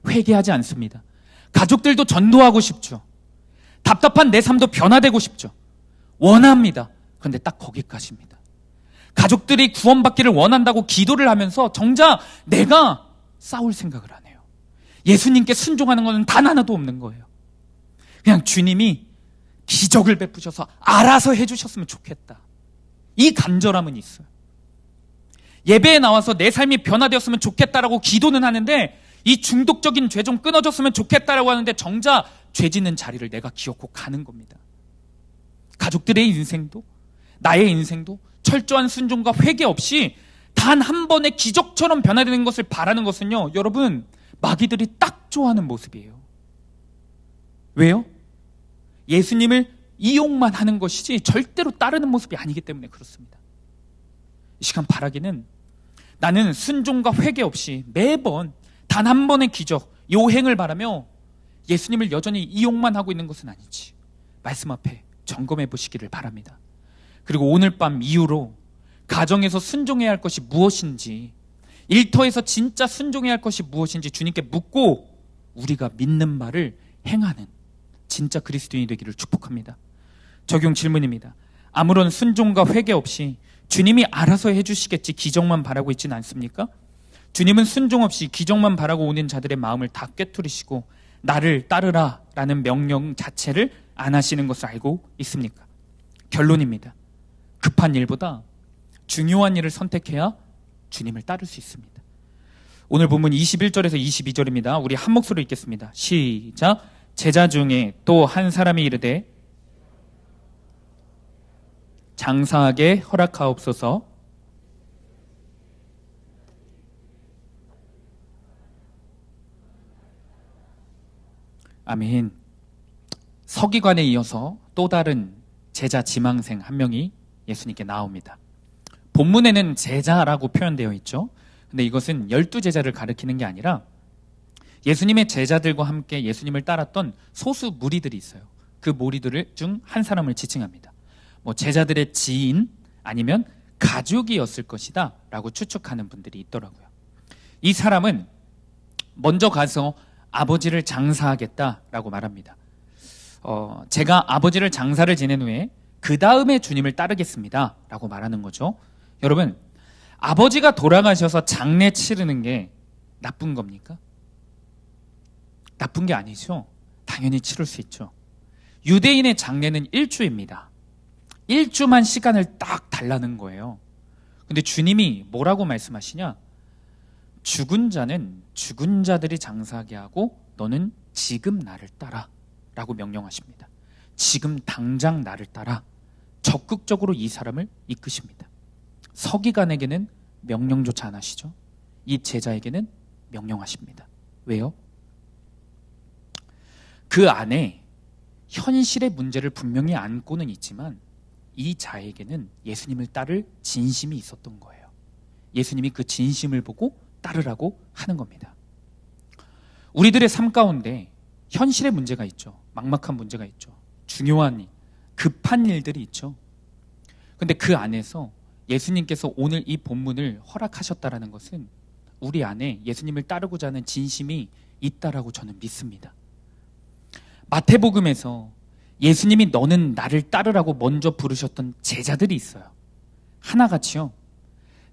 회개하지 않습니다. 가족들도 전도하고 싶죠. 답답한 내 삶도 변화되고 싶죠. 원합니다. 그런데 딱 거기까지입니다. 가족들이 구원받기를 원한다고 기도를 하면서 정작 내가 싸울 생각을 안 해요. 예수님께 순종하는 것은 단 하나도 없는 거예요. 그냥 주님이 기적을 베푸셔서 알아서 해주셨으면 좋겠다. 이 간절함은 있어요. 예배에 나와서 내 삶이 변화되었으면 좋겠다라고 기도는 하는데, 이 중독적인 죄 좀 끊어졌으면 좋겠다라고 하는데 정작 죄 짓는 자리를 내가 기어코 가는 겁니다. 가족들의 인생도 나의 인생도 철저한 순종과 회개 없이 단 한 번의 기적처럼 변화되는 것을 바라는 것은요, 여러분, 마귀들이 딱 좋아하는 모습이에요. 왜요? 예수님을 이용만 하는 것이지 절대로 따르는 모습이 아니기 때문에 그렇습니다. 이 시간 바라기는 나는 순종과 회개 없이 매번 단 한 번의 기적, 요행을 바라며 예수님을 여전히 이용만 하고 있는 것은 아니지. 말씀 앞에 점검해 보시기를 바랍니다. 그리고 오늘 밤 이후로 가정에서 순종해야 할 것이 무엇인지, 일터에서 진짜 순종해야 할 것이 무엇인지 주님께 묻고 우리가 믿는 바를 행하는 진짜 그리스도인이 되기를 축복합니다. 적용 질문입니다. 아무런 순종과 회개 없이 주님이 알아서 해주시겠지 기적만 바라고 있지는 않습니까? 주님은 순종 없이 기적만 바라고 오는 자들의 마음을 다 꿰뚫으시고 나를 따르라 라는 명령 자체를 안 하시는 것을 알고 있습니까? 결론입니다. 급한 일보다 중요한 일을 선택해야 주님을 따를 수 있습니다. 오늘 본문 21절에서 22절입니다. 우리 한 목소리로 읽겠습니다. 시작. 제자 중에 또 한 사람이 이르되 장사하게 허락하옵소서. 아멘. 서기관에 이어서 또 다른 제자 지망생 한 명이 예수님께 나옵니다. 본문에는 제자라고 표현되어 있죠. 근데 이것은 12제자를 가리키는 게 아니라 예수님의 제자들과 함께 예수님을 따랐던 소수 무리들이 있어요. 그 무리들 중 한 사람을 지칭합니다. 제자들의 지인 아니면 가족이었을 것이다 라고 추측하는 분들이 있더라고요. 이 사람은 먼저 가서 아버지를 장사하겠다라고 말합니다. 제가 아버지를 장사를 지낸 후에 그 다음에 주님을 따르겠습니다 라고 말하는 거죠. 여러분, 아버지가 돌아가셔서 장례 치르는 게 나쁜 겁니까? 나쁜 게 아니죠. 당연히 치를 수 있죠. 유대인의 장례는 1주입니다. 1주만 시간을 딱 달라는 거예요. 근데 주님이 뭐라고 말씀하시냐? 죽은 자는 죽은 자들이 장사하게 하고 너는 지금 나를 따라 라고 명령하십니다. 지금 당장 나를 따라. 적극적으로 이 사람을 이끄십니다. 서기관에게는 명령조차 안 하시죠. 이 제자에게는 명령하십니다. 왜요? 그 안에 현실의 문제를 분명히 안고는 있지만 이 자에게는 예수님을 따를 진심이 있었던 거예요. 예수님이 그 진심을 보고 따르라고 하는 겁니다. 우리들의 삶 가운데 현실의 문제가 있죠. 막막한 문제가 있죠. 중요한 급한 일들이 있죠. 근데 그 안에서 예수님께서 오늘 이 본문을 허락하셨다라는 것은 우리 안에 예수님을 따르고자 하는 진심이 있다라고 저는 믿습니다. 마태복음에서 예수님이 너는 나를 따르라고 먼저 부르셨던 제자들이 있어요. 하나같이요.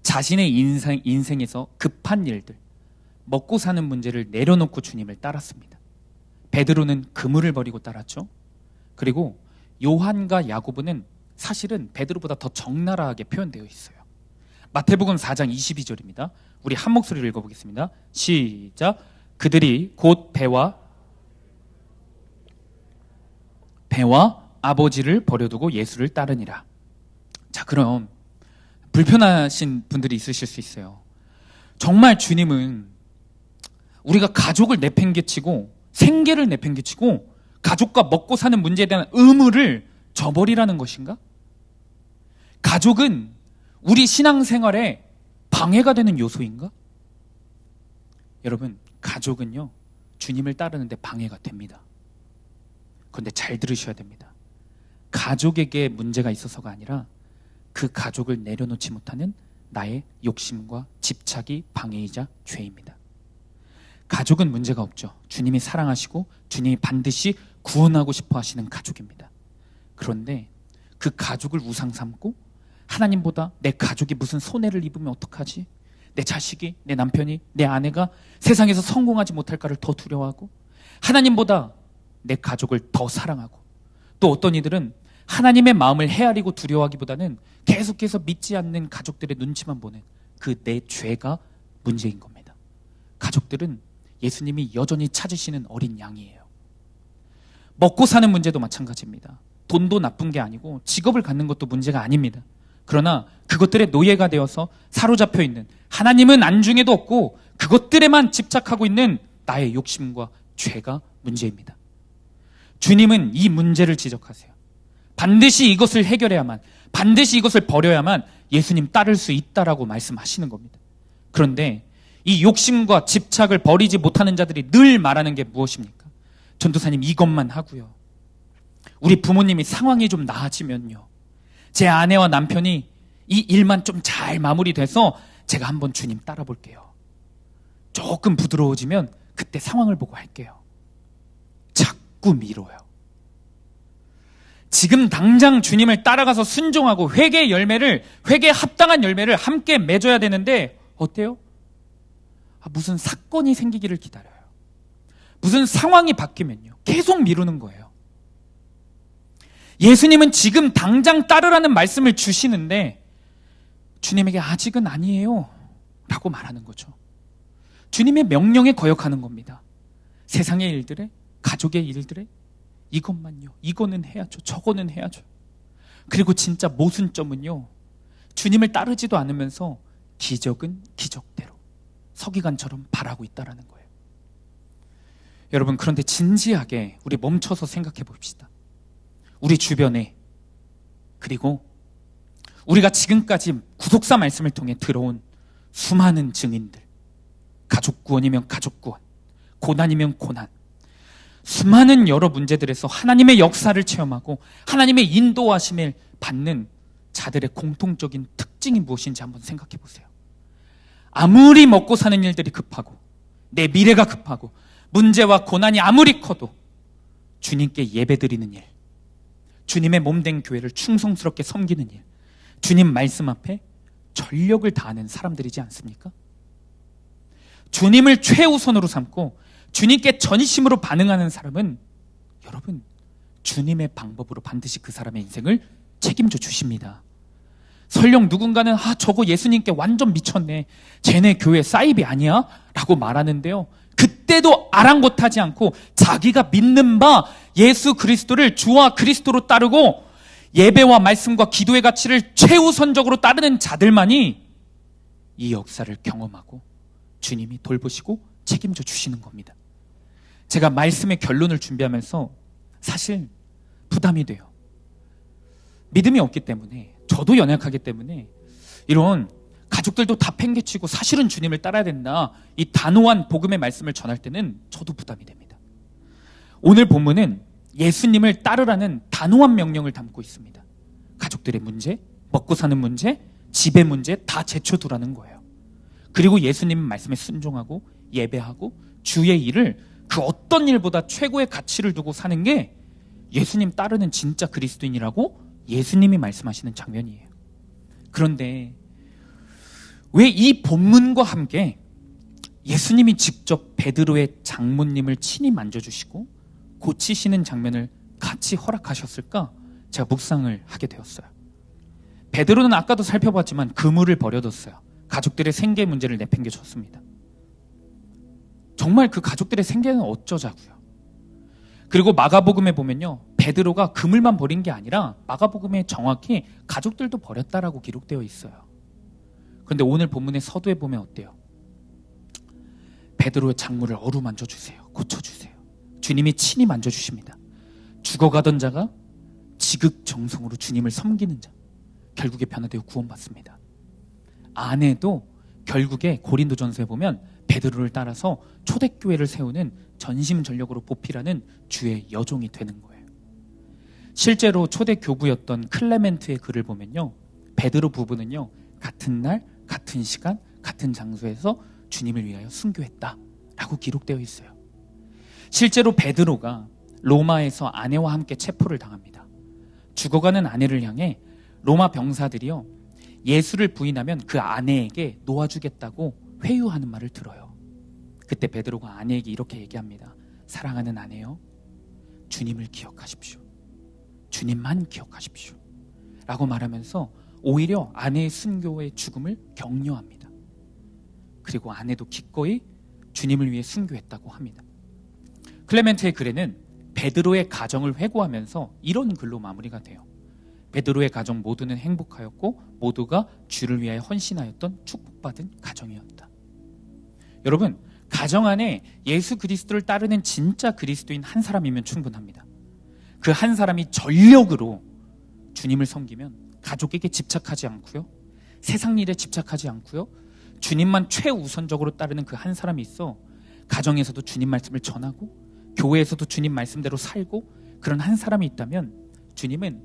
자신의 인생에서 급한 일들, 먹고 사는 문제를 내려놓고 주님을 따랐습니다. 베드로는 그물을 버리고 따랐죠. 그리고 요한과 야고보는 사실은 베드로보다 더 적나라하게 표현되어 있어요. 마태복음 4장 22절입니다. 우리 한 목소리로 읽어보겠습니다. 시작. 그들이 곧 배와 아버지를 버려두고 예수를 따르니라. 자, 그럼 불편하신 분들이 있으실 수 있어요. 정말 주님은 우리가 가족을 내팽개치고 생계를 내팽개치고 가족과 먹고 사는 문제에 대한 의무를 저버리라는 것인가? 가족은 우리 신앙생활에 방해가 되는 요소인가? 여러분, 가족은요, 주님을 따르는데 방해가 됩니다. 그런데 잘 들으셔야 됩니다. 가족에게 문제가 있어서가 아니라 그 가족을 내려놓지 못하는 나의 욕심과 집착이 방해이자 죄입니다. 가족은 문제가 없죠. 주님이 사랑하시고 주님이 반드시 구원하고 싶어 하시는 가족입니다. 그런데 그 가족을 우상 삼고 하나님보다 내 가족이 무슨 손해를 입으면 어떡하지? 내 자식이, 내 남편이, 내 아내가 세상에서 성공하지 못할까를 더 두려워하고 하나님보다 내 가족을 더 사랑하고 또 어떤 이들은 하나님의 마음을 헤아리고 두려워하기보다는 계속해서 믿지 않는 가족들의 눈치만 보는 그 내 죄가 문제인 겁니다. 가족들은 예수님이 여전히 찾으시는 어린 양이에요. 먹고 사는 문제도 마찬가지입니다. 돈도 나쁜 게 아니고 직업을 갖는 것도 문제가 아닙니다. 그러나 그것들의 노예가 되어서 사로잡혀 있는 하나님은 안중에도 없고 그것들에만 집착하고 있는 나의 욕심과 죄가 문제입니다. 주님은 이 문제를 지적하세요. 반드시 이것을 해결해야만, 반드시 이것을 버려야만 예수님 따를 수 있다라고 말씀하시는 겁니다. 그런데 이 욕심과 집착을 버리지 못하는 자들이 늘 말하는 게 무엇입니까? 전도사님, 이것만 하고요. 우리 부모님이 상황이 좀 나아지면요. 제 아내와 남편이 이 일만 좀 잘 마무리돼서 제가 한번 주님 따라 볼게요. 조금 부드러워지면 그때 상황을 보고 할게요. 자꾸 미뤄요. 지금 당장 주님을 따라가서 순종하고 회개의 열매를, 회개에 합당한 열매를 함께 맺어야 되는데 어때요? 무슨 사건이 생기기를 기다려요. 무슨 상황이 바뀌면요. 계속 미루는 거예요. 예수님은 지금 당장 따르라는 말씀을 주시는데 주님에게 아직은 아니에요 라고 말하는 거죠. 주님의 명령에 거역하는 겁니다. 세상의 일들에, 가족의 일들에 이것만요. 이거는 해야죠. 저거는 해야죠. 그리고 진짜 모순점은요. 주님을 따르지도 않으면서 기적은 기적대로 서기관처럼 바라고 있다는 거예요. 여러분, 그런데 진지하게 우리 멈춰서 생각해 봅시다. 우리 주변에, 그리고 우리가 지금까지 구속사 말씀을 통해 들어온 수많은 증인들, 가족 구원이면 가족 구원, 고난이면 고난, 수많은 여러 문제들에서 하나님의 역사를 체험하고 하나님의 인도하심을 받는 자들의 공통적인 특징이 무엇인지 한번 생각해 보세요. 아무리 먹고 사는 일들이 급하고 내 미래가 급하고 문제와 고난이 아무리 커도 주님께 예배드리는 일, 주님의 몸된 교회를 충성스럽게 섬기는 일, 주님 말씀 앞에 전력을 다하는 사람들이지 않습니까? 주님을 최우선으로 삼고 주님께 전심으로 반응하는 사람은 여러분, 주님의 방법으로 반드시 그 사람의 인생을 책임져 주십니다. 설령 누군가는 저거 예수님께 완전 미쳤네, 쟤네 교회 사이비 아니야? 라고 말하는데요, 그때도 아랑곳하지 않고 자기가 믿는 바 예수 그리스도를 주와 그리스도로 따르고 예배와 말씀과 기도의 가치를 최우선적으로 따르는 자들만이 이 역사를 경험하고 주님이 돌보시고 책임져 주시는 겁니다. 제가 말씀의 결론을 준비하면서 사실 부담이 돼요. 믿음이 없기 때문에, 저도 연약하기 때문에 이런 가족들도 다 팽개치고 사실은 주님을 따라야 된다. 이 단호한 복음의 말씀을 전할 때는 저도 부담이 됩니다. 오늘 본문은 예수님을 따르라는 단호한 명령을 담고 있습니다. 가족들의 문제, 먹고 사는 문제, 집의 문제 다 제쳐두라는 거예요. 그리고 예수님 말씀에 순종하고 예배하고 주의 일을 그 어떤 일보다 최고의 가치를 두고 사는 게 예수님 따르는 진짜 그리스도인이라고 예수님이 말씀하시는 장면이에요. 그런데 왜 이 본문과 함께 예수님이 직접 베드로의 장모님을 친히 만져주시고 고치시는 장면을 같이 허락하셨을까? 제가 묵상을 하게 되었어요. 베드로는 아까도 살펴봤지만 그물을 버려뒀어요. 가족들의 생계 문제를 내팽개쳤습니다. 정말 그 가족들의 생계는 어쩌자고요. 그리고 마가복음에 보면요, 베드로가 그물만 버린 게 아니라 마가복음에 정확히 가족들도 버렸다라고 기록되어 있어요. 그런데 오늘 본문의 서두에 보면 어때요? 베드로의 장모를 어루만져 주세요. 고쳐주세요. 주님이 친히 만져주십니다. 죽어가던 자가 지극정성으로 주님을 섬기는 자, 결국에 변화되어 구원받습니다. 아내도 결국에 고린도전서에 보면 베드로를 따라서 초대교회를 세우는 전심전력으로 보필하는 주의 여종이 되는 거예요. 실제로 초대교부였던 클레멘트의 글을 보면요, 베드로 부부는요, 같은 날, 같은 시간, 같은 장소에서 주님을 위하여 순교했다라고 기록되어 있어요. 실제로 베드로가 로마에서 아내와 함께 체포를 당합니다. 죽어가는 아내를 향해 로마 병사들이요, 예수를 부인하면 그 아내에게 놓아주겠다고 회유하는 말을 들어요. 그때 베드로가 아내에게 이렇게 얘기합니다. 사랑하는 아내요, 주님을 기억하십시오. 주님만 기억하십시오. 라고 말하면서 오히려 아내의 순교의 죽음을 격려합니다. 그리고 아내도 기꺼이 주님을 위해 순교했다고 합니다. 클레멘트의 글에는 베드로의 가정을 회고하면서 이런 글로 마무리가 돼요. 베드로의 가정 모두는 행복하였고 모두가 주를 위하여 헌신하였던 축복받은 가정이었다. 여러분, 가정 안에 예수 그리스도를 따르는 진짜 그리스도인 한 사람이면 충분합니다. 그 한 사람이 전력으로 주님을 섬기면 가족에게 집착하지 않고요, 세상 일에 집착하지 않고요, 주님만 최우선적으로 따르는 그 한 사람이 있어 가정에서도 주님 말씀을 전하고 교회에서도 주님 말씀대로 살고 그런 한 사람이 있다면 주님은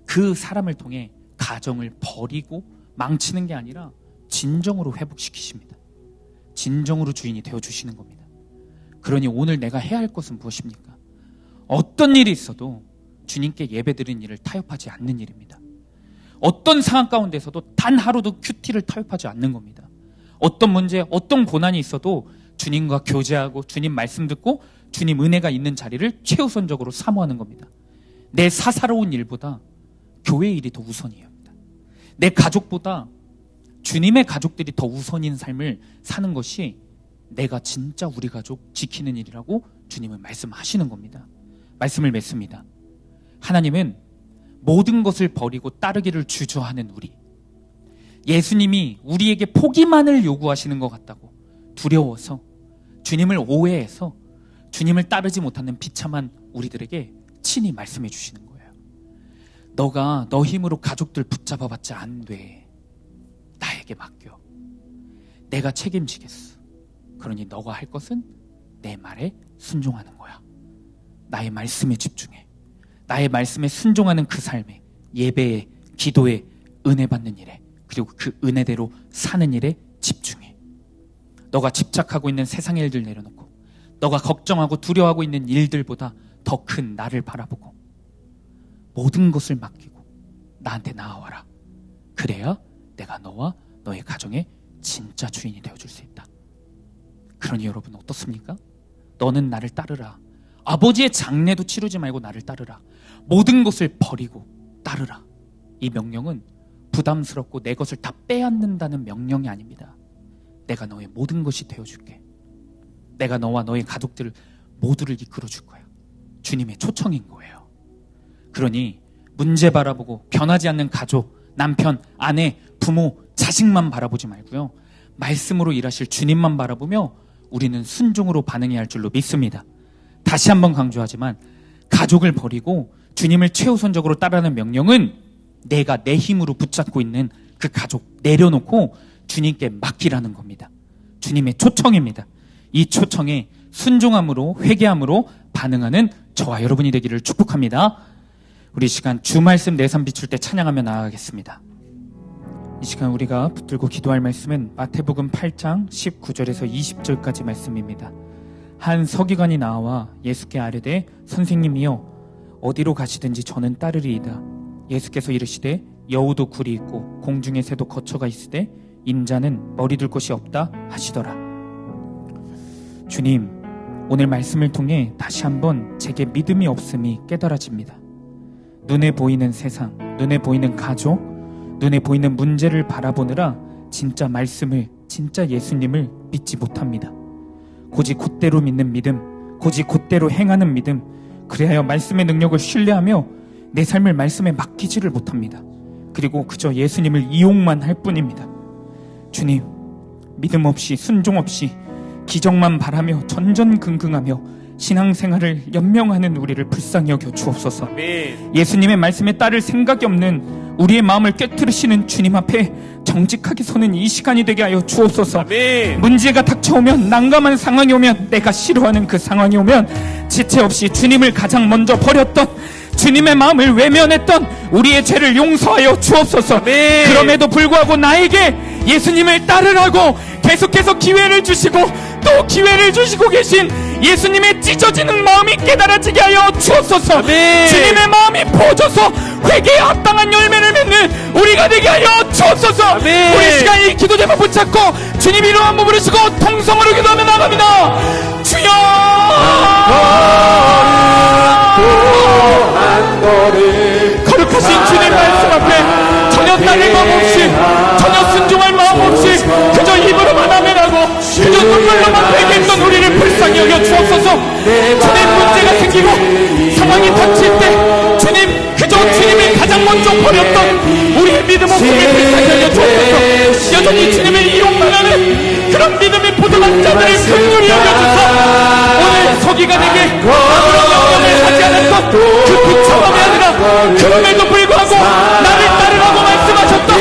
그 사람을 통해 가정을 버리고 망치는 게 아니라 진정으로 회복시키십니다. 진정으로 주인이 되어주시는 겁니다. 그러니 오늘 내가 해야 할 것은 무엇입니까? 어떤 일이 있어도 주님께 예배드리는 일을 타협하지 않는 일입니다. 어떤 상황 가운데서도 단 하루도 큐티를 타협하지 않는 겁니다. 어떤 문제, 어떤 고난이 있어도 주님과 교제하고 주님 말씀 듣고 주님 은혜가 있는 자리를 최우선적으로 사모하는 겁니다. 내 사사로운 일보다 교회 일이 더 우선이에요. 내 가족보다 주님의 가족들이 더 우선인 삶을 사는 것이 내가 진짜 우리 가족 지키는 일이라고 주님은 말씀하시는 겁니다. 말씀을 맺습니다. 하나님은 모든 것을 버리고 따르기를 주저하는 우리, 예수님이 우리에게 포기만을 요구하시는 것 같다고 두려워서 주님을 오해해서 주님을 따르지 못하는 비참한 우리들에게 친히 말씀해 주시는 거예요. 너가 너 힘으로 가족들 붙잡아봤자 안 돼. 나에게 맡겨. 내가 책임지겠어. 그러니 너가 할 것은 내 말에 순종하는 거야. 나의 말씀에 집중해. 나의 말씀에 순종하는 그 삶에, 예배에, 기도에, 은혜 받는 일에, 그리고 그 은혜대로 사는 일에 집중해. 너가 집착하고 있는 세상의 일들 내려놓고 너가 걱정하고 두려워하고 있는 일들보다 더 큰 나를 바라보고 모든 것을 맡기고 나한테 나아와라. 그래야 내가 너와 너의 가정의 진짜 주인이 되어줄 수 있다. 그러니 여러분 어떻습니까? 너는 나를 따르라. 아버지의 장례도 치르지 말고 나를 따르라. 모든 것을 버리고 따르라. 이 명령은 부담스럽고 내 것을 다 빼앗는다는 명령이 아닙니다. 내가 너의 모든 것이 되어줄게. 내가 너와 너의 가족들 모두를 이끌어줄 거야. 주님의 초청인 거예요. 그러니 문제 바라보고 변하지 않는 가족, 남편, 아내, 부모, 자식만 바라보지 말고요, 말씀으로 일하실 주님만 바라보며 우리는 순종으로 반응해야 할 줄로 믿습니다. 다시 한번 강조하지만 가족을 버리고 주님을 최우선적으로 따르는 명령은 내가 내 힘으로 붙잡고 있는 그 가족 내려놓고 주님께 맡기라는 겁니다. 주님의 초청입니다. 이 초청에 순종함으로 회개함으로 반응하는 저와 여러분이 되기를 축복합니다. 우리 시간 주 말씀 내산 비출 때 찬양하며 나아가겠습니다. 이 시간 우리가 붙들고 기도할 말씀은 마태복음 8장 19절에서 20절까지 말씀입니다. 한 서기관이 나와 예수께 아뢰되 선생님이여 어디로 가시든지 저는 따르리이다. 예수께서 이르시되 여우도 굴이 있고 공중의 새도 거처가 있으되 인자는 머리 둘 곳이 없다 하시더라. 주님, 오늘 말씀을 통해 다시 한번 제게 믿음이 없음이 깨달아집니다. 눈에 보이는 세상, 눈에 보이는 가족, 눈에 보이는 문제를 바라보느라 진짜 말씀을, 진짜 예수님을 믿지 못합니다. 고지 곧대로 믿는 믿음, 고지 곧대로 행하는 믿음, 그래야 말씀의 능력을 신뢰하며 내 삶을 말씀에 맡기지를 못합니다. 그리고 그저 예수님을 이용만 할 뿐입니다. 주님, 믿음 없이 순종 없이 기적만 바라며 전전긍긍하며 신앙생활을 연명하는 우리를 불쌍히 여겨 주옵소서. 예수님의 말씀에 따를 생각이 없는 우리의 마음을 깨트리시는 주님 앞에 정직하게 서는 이 시간이 되게 하여 주옵소서. 아멘. 문제가 닥쳐오면, 난감한 상황이 오면, 내가 싫어하는 그 상황이 오면 지체 없이 주님을 가장 먼저 버렸던, 주님의 마음을 외면했던 우리의 죄를 용서하여 주옵소서. 아멘. 그럼에도 불구하고 나에게 예수님을 따르라고 계속해서 기회를 주시고 또 기회를 주시고 계신 예수님의 찢어지는 마음이 깨달아지게 하여 주옵소서. 아멘. 주님의 마음이 퍼져서 회개에 합당한 열매를 맺는 우리가 되게 하여 주옵소서. 아멘. 우리 시간 이 기도 제목 붙잡고 주님 이름 한번 부르시고 통성으로 기도하며 나갑니다. 주여, 거룩하신 주님 말씀 앞에 전혀 따를 마음 없이, 전혀 순종할 마음 없이 그저 입으로만 아멘하고 그저 눈물로만 회개했던 우리를 불쌍히 여겨 주옵소서. 주님, 문제가 생기고 상황이 닥칠 때 주님, 그저 주님을 가장 먼저 버렸던 우리의 믿음 없음을 불쌍히 여겨 주옵소서. 여전히 주님을 이용만 하는 그런 믿음의 포도난 자들을 긍휼히 여겨주소. 오늘 서기관에게 아무런 명령을 하지 않았던 그 비참함이 아니라 그럼에도 불구하고 나를 따르라고 말씀하셨던 그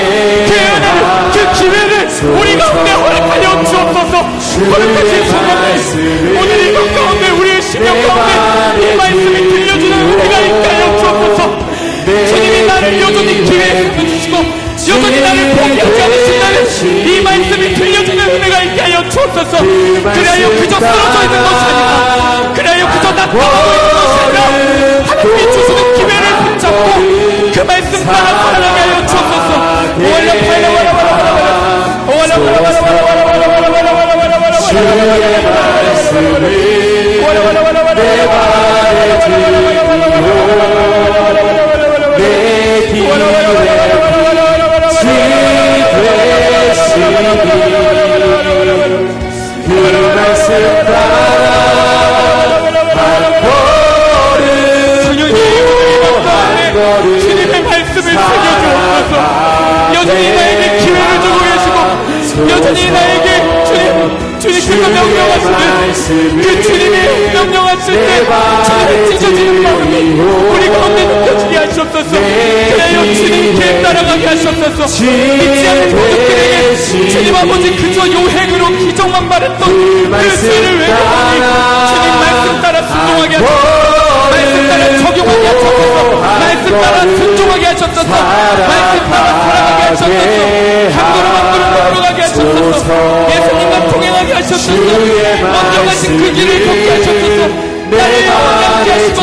은혜를, 그 기회를 우리 가운데 허락하여 주옵소서. 거룩하신 성령님, 오늘 이것 가운데 우리의 심령 가운데 이 말씀이 들려주는 은혜가 있게 하여 주옵소서. 주님이 나를 여전히 기회에 세워주시고 여전히 나를 포기하지 않으신다는 이 말씀이 들려주는 은혜가 있게 하여 주옵소서. 그래야 그저 쓰러져 있는 것이 아니라, 그래야 그저 나타나고 있는 것이 아니라 하나님이 주시는 기회를 붙잡고 그 말씀 따라 살아가게 하여 주옵소서. 주님의 말씀을 새겨주옵소서. 여전히 나에게 기회를 주고 계시고 여전히 나에게 주님께서 명령하시는 그 주님이 명령하실 때 주님의 찢어지는 마음이 우리 가운데 느껴지게 하시옵소서. 그래요 주님께 따라가게 하시옵소서. 믿지 않는 모두들에게 주님 아버지 그저 요행으로 기적만 바랬던 그 죄를 외면하니 주님 말씀 따라 순종하게 하시옵소서. 말씀 따라 적용하게 하셨소서. 말씀 따라 순종하게 하셨소서. 말씀 따라 살아가게 하셨소서. 한 걸음 한 걸음 걸어가게 하셨소서. 예수님과 동행하게 하셨소서. 먼저 가신 그 길을 걷게 하셨소서. 나를 영원히 하시고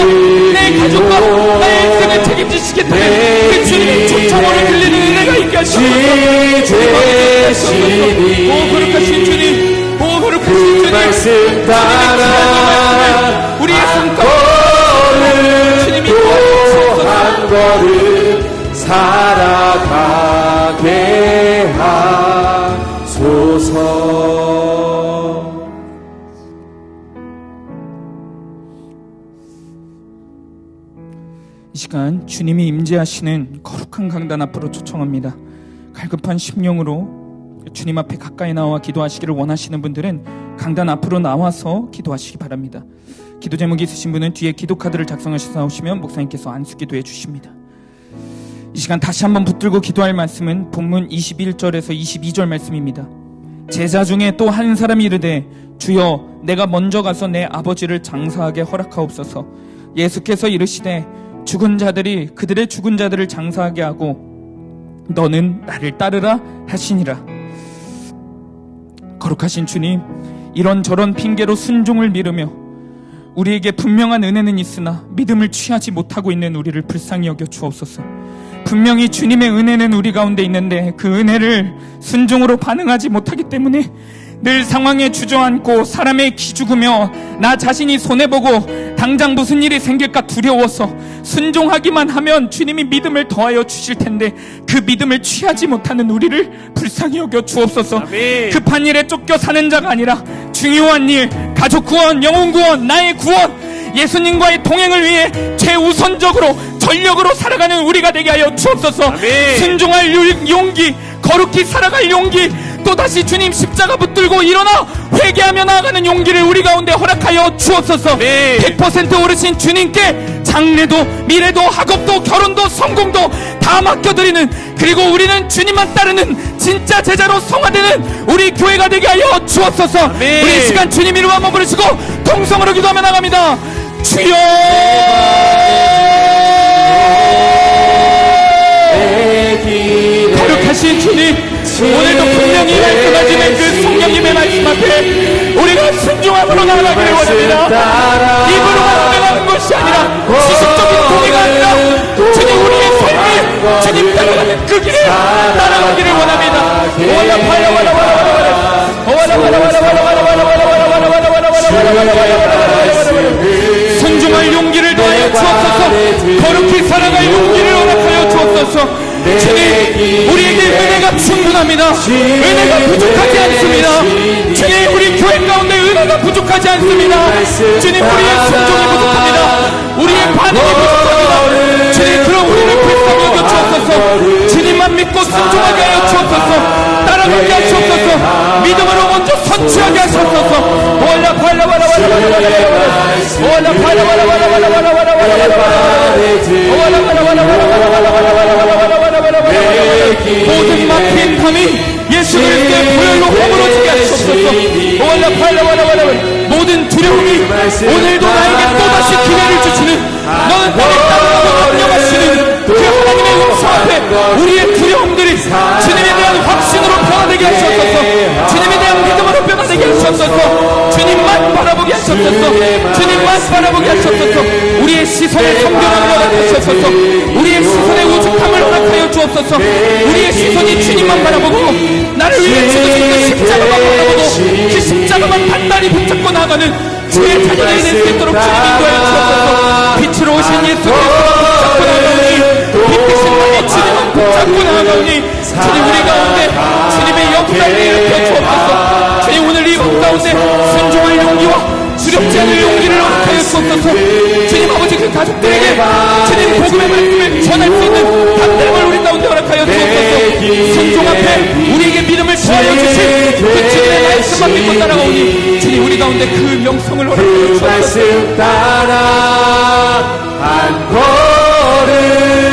내 가족과 나의 인생을 책임지시겠다는 그 주님의 초청으로 들리는 은혜가 있게 하셨소서. 오 거룩하신 주님, 오 거룩하신 주님, 말씀 따라 우리의 삶 가운데 주님이 한 걸음 살아가게 하소서. 이 시간 주님이 임재하시는 거룩한 강단 앞으로 초청합니다. 갈급한 심령으로 주님 앞에 가까이 나와 기도하시기를 원하시는 분들은 강단 앞으로 나와서 기도하시기 바랍니다. 기도 제목이 있으신 분은 뒤에 기도 카드를 작성하셔서 나오시면 목사님께서 안수 기도해 주십니다. 이 이 시간 다시 한번 붙들고 기도할 말씀은 본문 21절에서 22절 말씀입니다. 제자 중에 또 한 사람이 이르되 주여 내가 먼저 가서 내 아버지를 장사하게 허락하옵소서. 예수께서 이르시되 죽은 자들이 그들의 죽은 자들을 장사하게 하고 너는 나를 따르라 하시니라. 거룩하신 주님, 이런저런 핑계로 순종을 미루며 우리에게 분명한 은혜는 있으나 믿음을 취하지 못하고 있는 우리를 불쌍히 여겨 주옵소서. 분명히 주님의 은혜는 우리 가운데 있는데 그 은혜를 순종으로 반응하지 못하기 때문에 늘 상황에 주저앉고 사람의 기죽으며 나 자신이 손해보고 당장 무슨 일이 생길까 두려워서 순종하기만 하면 주님이 믿음을 더하여 주실 텐데 그 믿음을 취하지 못하는 우리를 불쌍히 여겨 주옵소서. 아멘. 급한 일에 쫓겨 사는 자가 아니라 중요한 일, 가족 구원, 영혼 구원, 나의 구원, 예수님과의 동행을 위해 최우선적으로 전력으로 살아가는 우리가 되게 하여 주옵소서. 아멘. 순종할 용기, 거룩히 살아갈 용기, 또다시 주님 십자가 붙들고 일어나 회개하며 나아가는 용기를 우리 가운데 허락하여 주옵소서. 100% 오르신 주님께 장래도 미래도 학업도 결혼도 성공도 다 맡겨드리는, 그리고 우리는 주님만 따르는 진짜 제자로 성화되는 우리 교회가 되게 하여 주옵소서. 우리 이 시간 주님 이름 한번 부르시고 통성으로 기도하며 나갑니다. 주여, 거룩하신 주님, 오늘도 분명히 말씀하시는 그 성령님의 말씀 앞에 우리가 순종함으로 나아가기를 원합니다. 입으로 말하는 것이 아니라 지식적인 동의가 아니라 주님 우리의 삶이 주님 따라가는 그 길을 따라가기를 원합니다. 순종할 용기를 더하여 주옵소서. 거룩히 살아갈 용기를 허락하여 주옵소서. 주님, 우리에게 은혜가 충분합니다. 은혜가 부족하지 않습니다. 주님, 우리 교회 가운데 은혜가 부족하지 않습니다. 주님, 우리의 순종이 부족합니다. 우리의 반응이 부족합니다. 주님, 그럼 우리를 불쌍히 여겨 주옵소서. 주님만 믿고 순종하게 하여 주옵소서. 따라가게 하시옵소서. 믿음으로 먼저 선취하게 하시옵소서. 모든 막힌 담이 예수 그리스도의 보혈로 허물어지게 하시옵소서. 모든 두려움이 오늘도 나에게 또다시 기회를 주시는, 너는 나를 따르라고 명령하시는 그 하나님의 음성 앞에 우리의 두려움들이 주님에 대한 확신으로 변화되게 하시옵소서. 주님에 대한 믿음으로 변화되게 하시옵소서. 주님만 바라보게 하시옵소서. 주님만 바라보게 하시옵소서. 우리의 시선의 성결함을 허락하시옵소서. 우리의 시선의 오죽함을 허락하여 주옵소서. 우리의 시선이 주님만 바라보고 나를 위해 죽으신 그 십자가만 바라보고 그 십자가만 단단히 붙잡고 나아가는 주의 자녀들이 될 수 있도록 주님 인도하여 주옵소서. 빛으로 오신 예수님만 붙잡고 나아가오니, 빛이신 분이 주님만 붙잡고 나아가오니, 주님 우리 가운데 주님의 역사를 일으켜 주옵소서. 주님 오늘 이 밤 가운데 순종할 용기와 두렵지 않을 용기를 허락하여 주옵소서. 주님 아버지 그 가족들에게 주님 복음의 말씀을 전할 수 있는 담대함을 우리 가운데 허락하여 주옵소서. 순종 앞에 우리에게 믿음을 더하여 주신 그 주님의 말씀만 믿고 따라오니 주님 우리 가운데 그 명성을 허락하여 주옵소서. 그 말씀 따라 한 걸음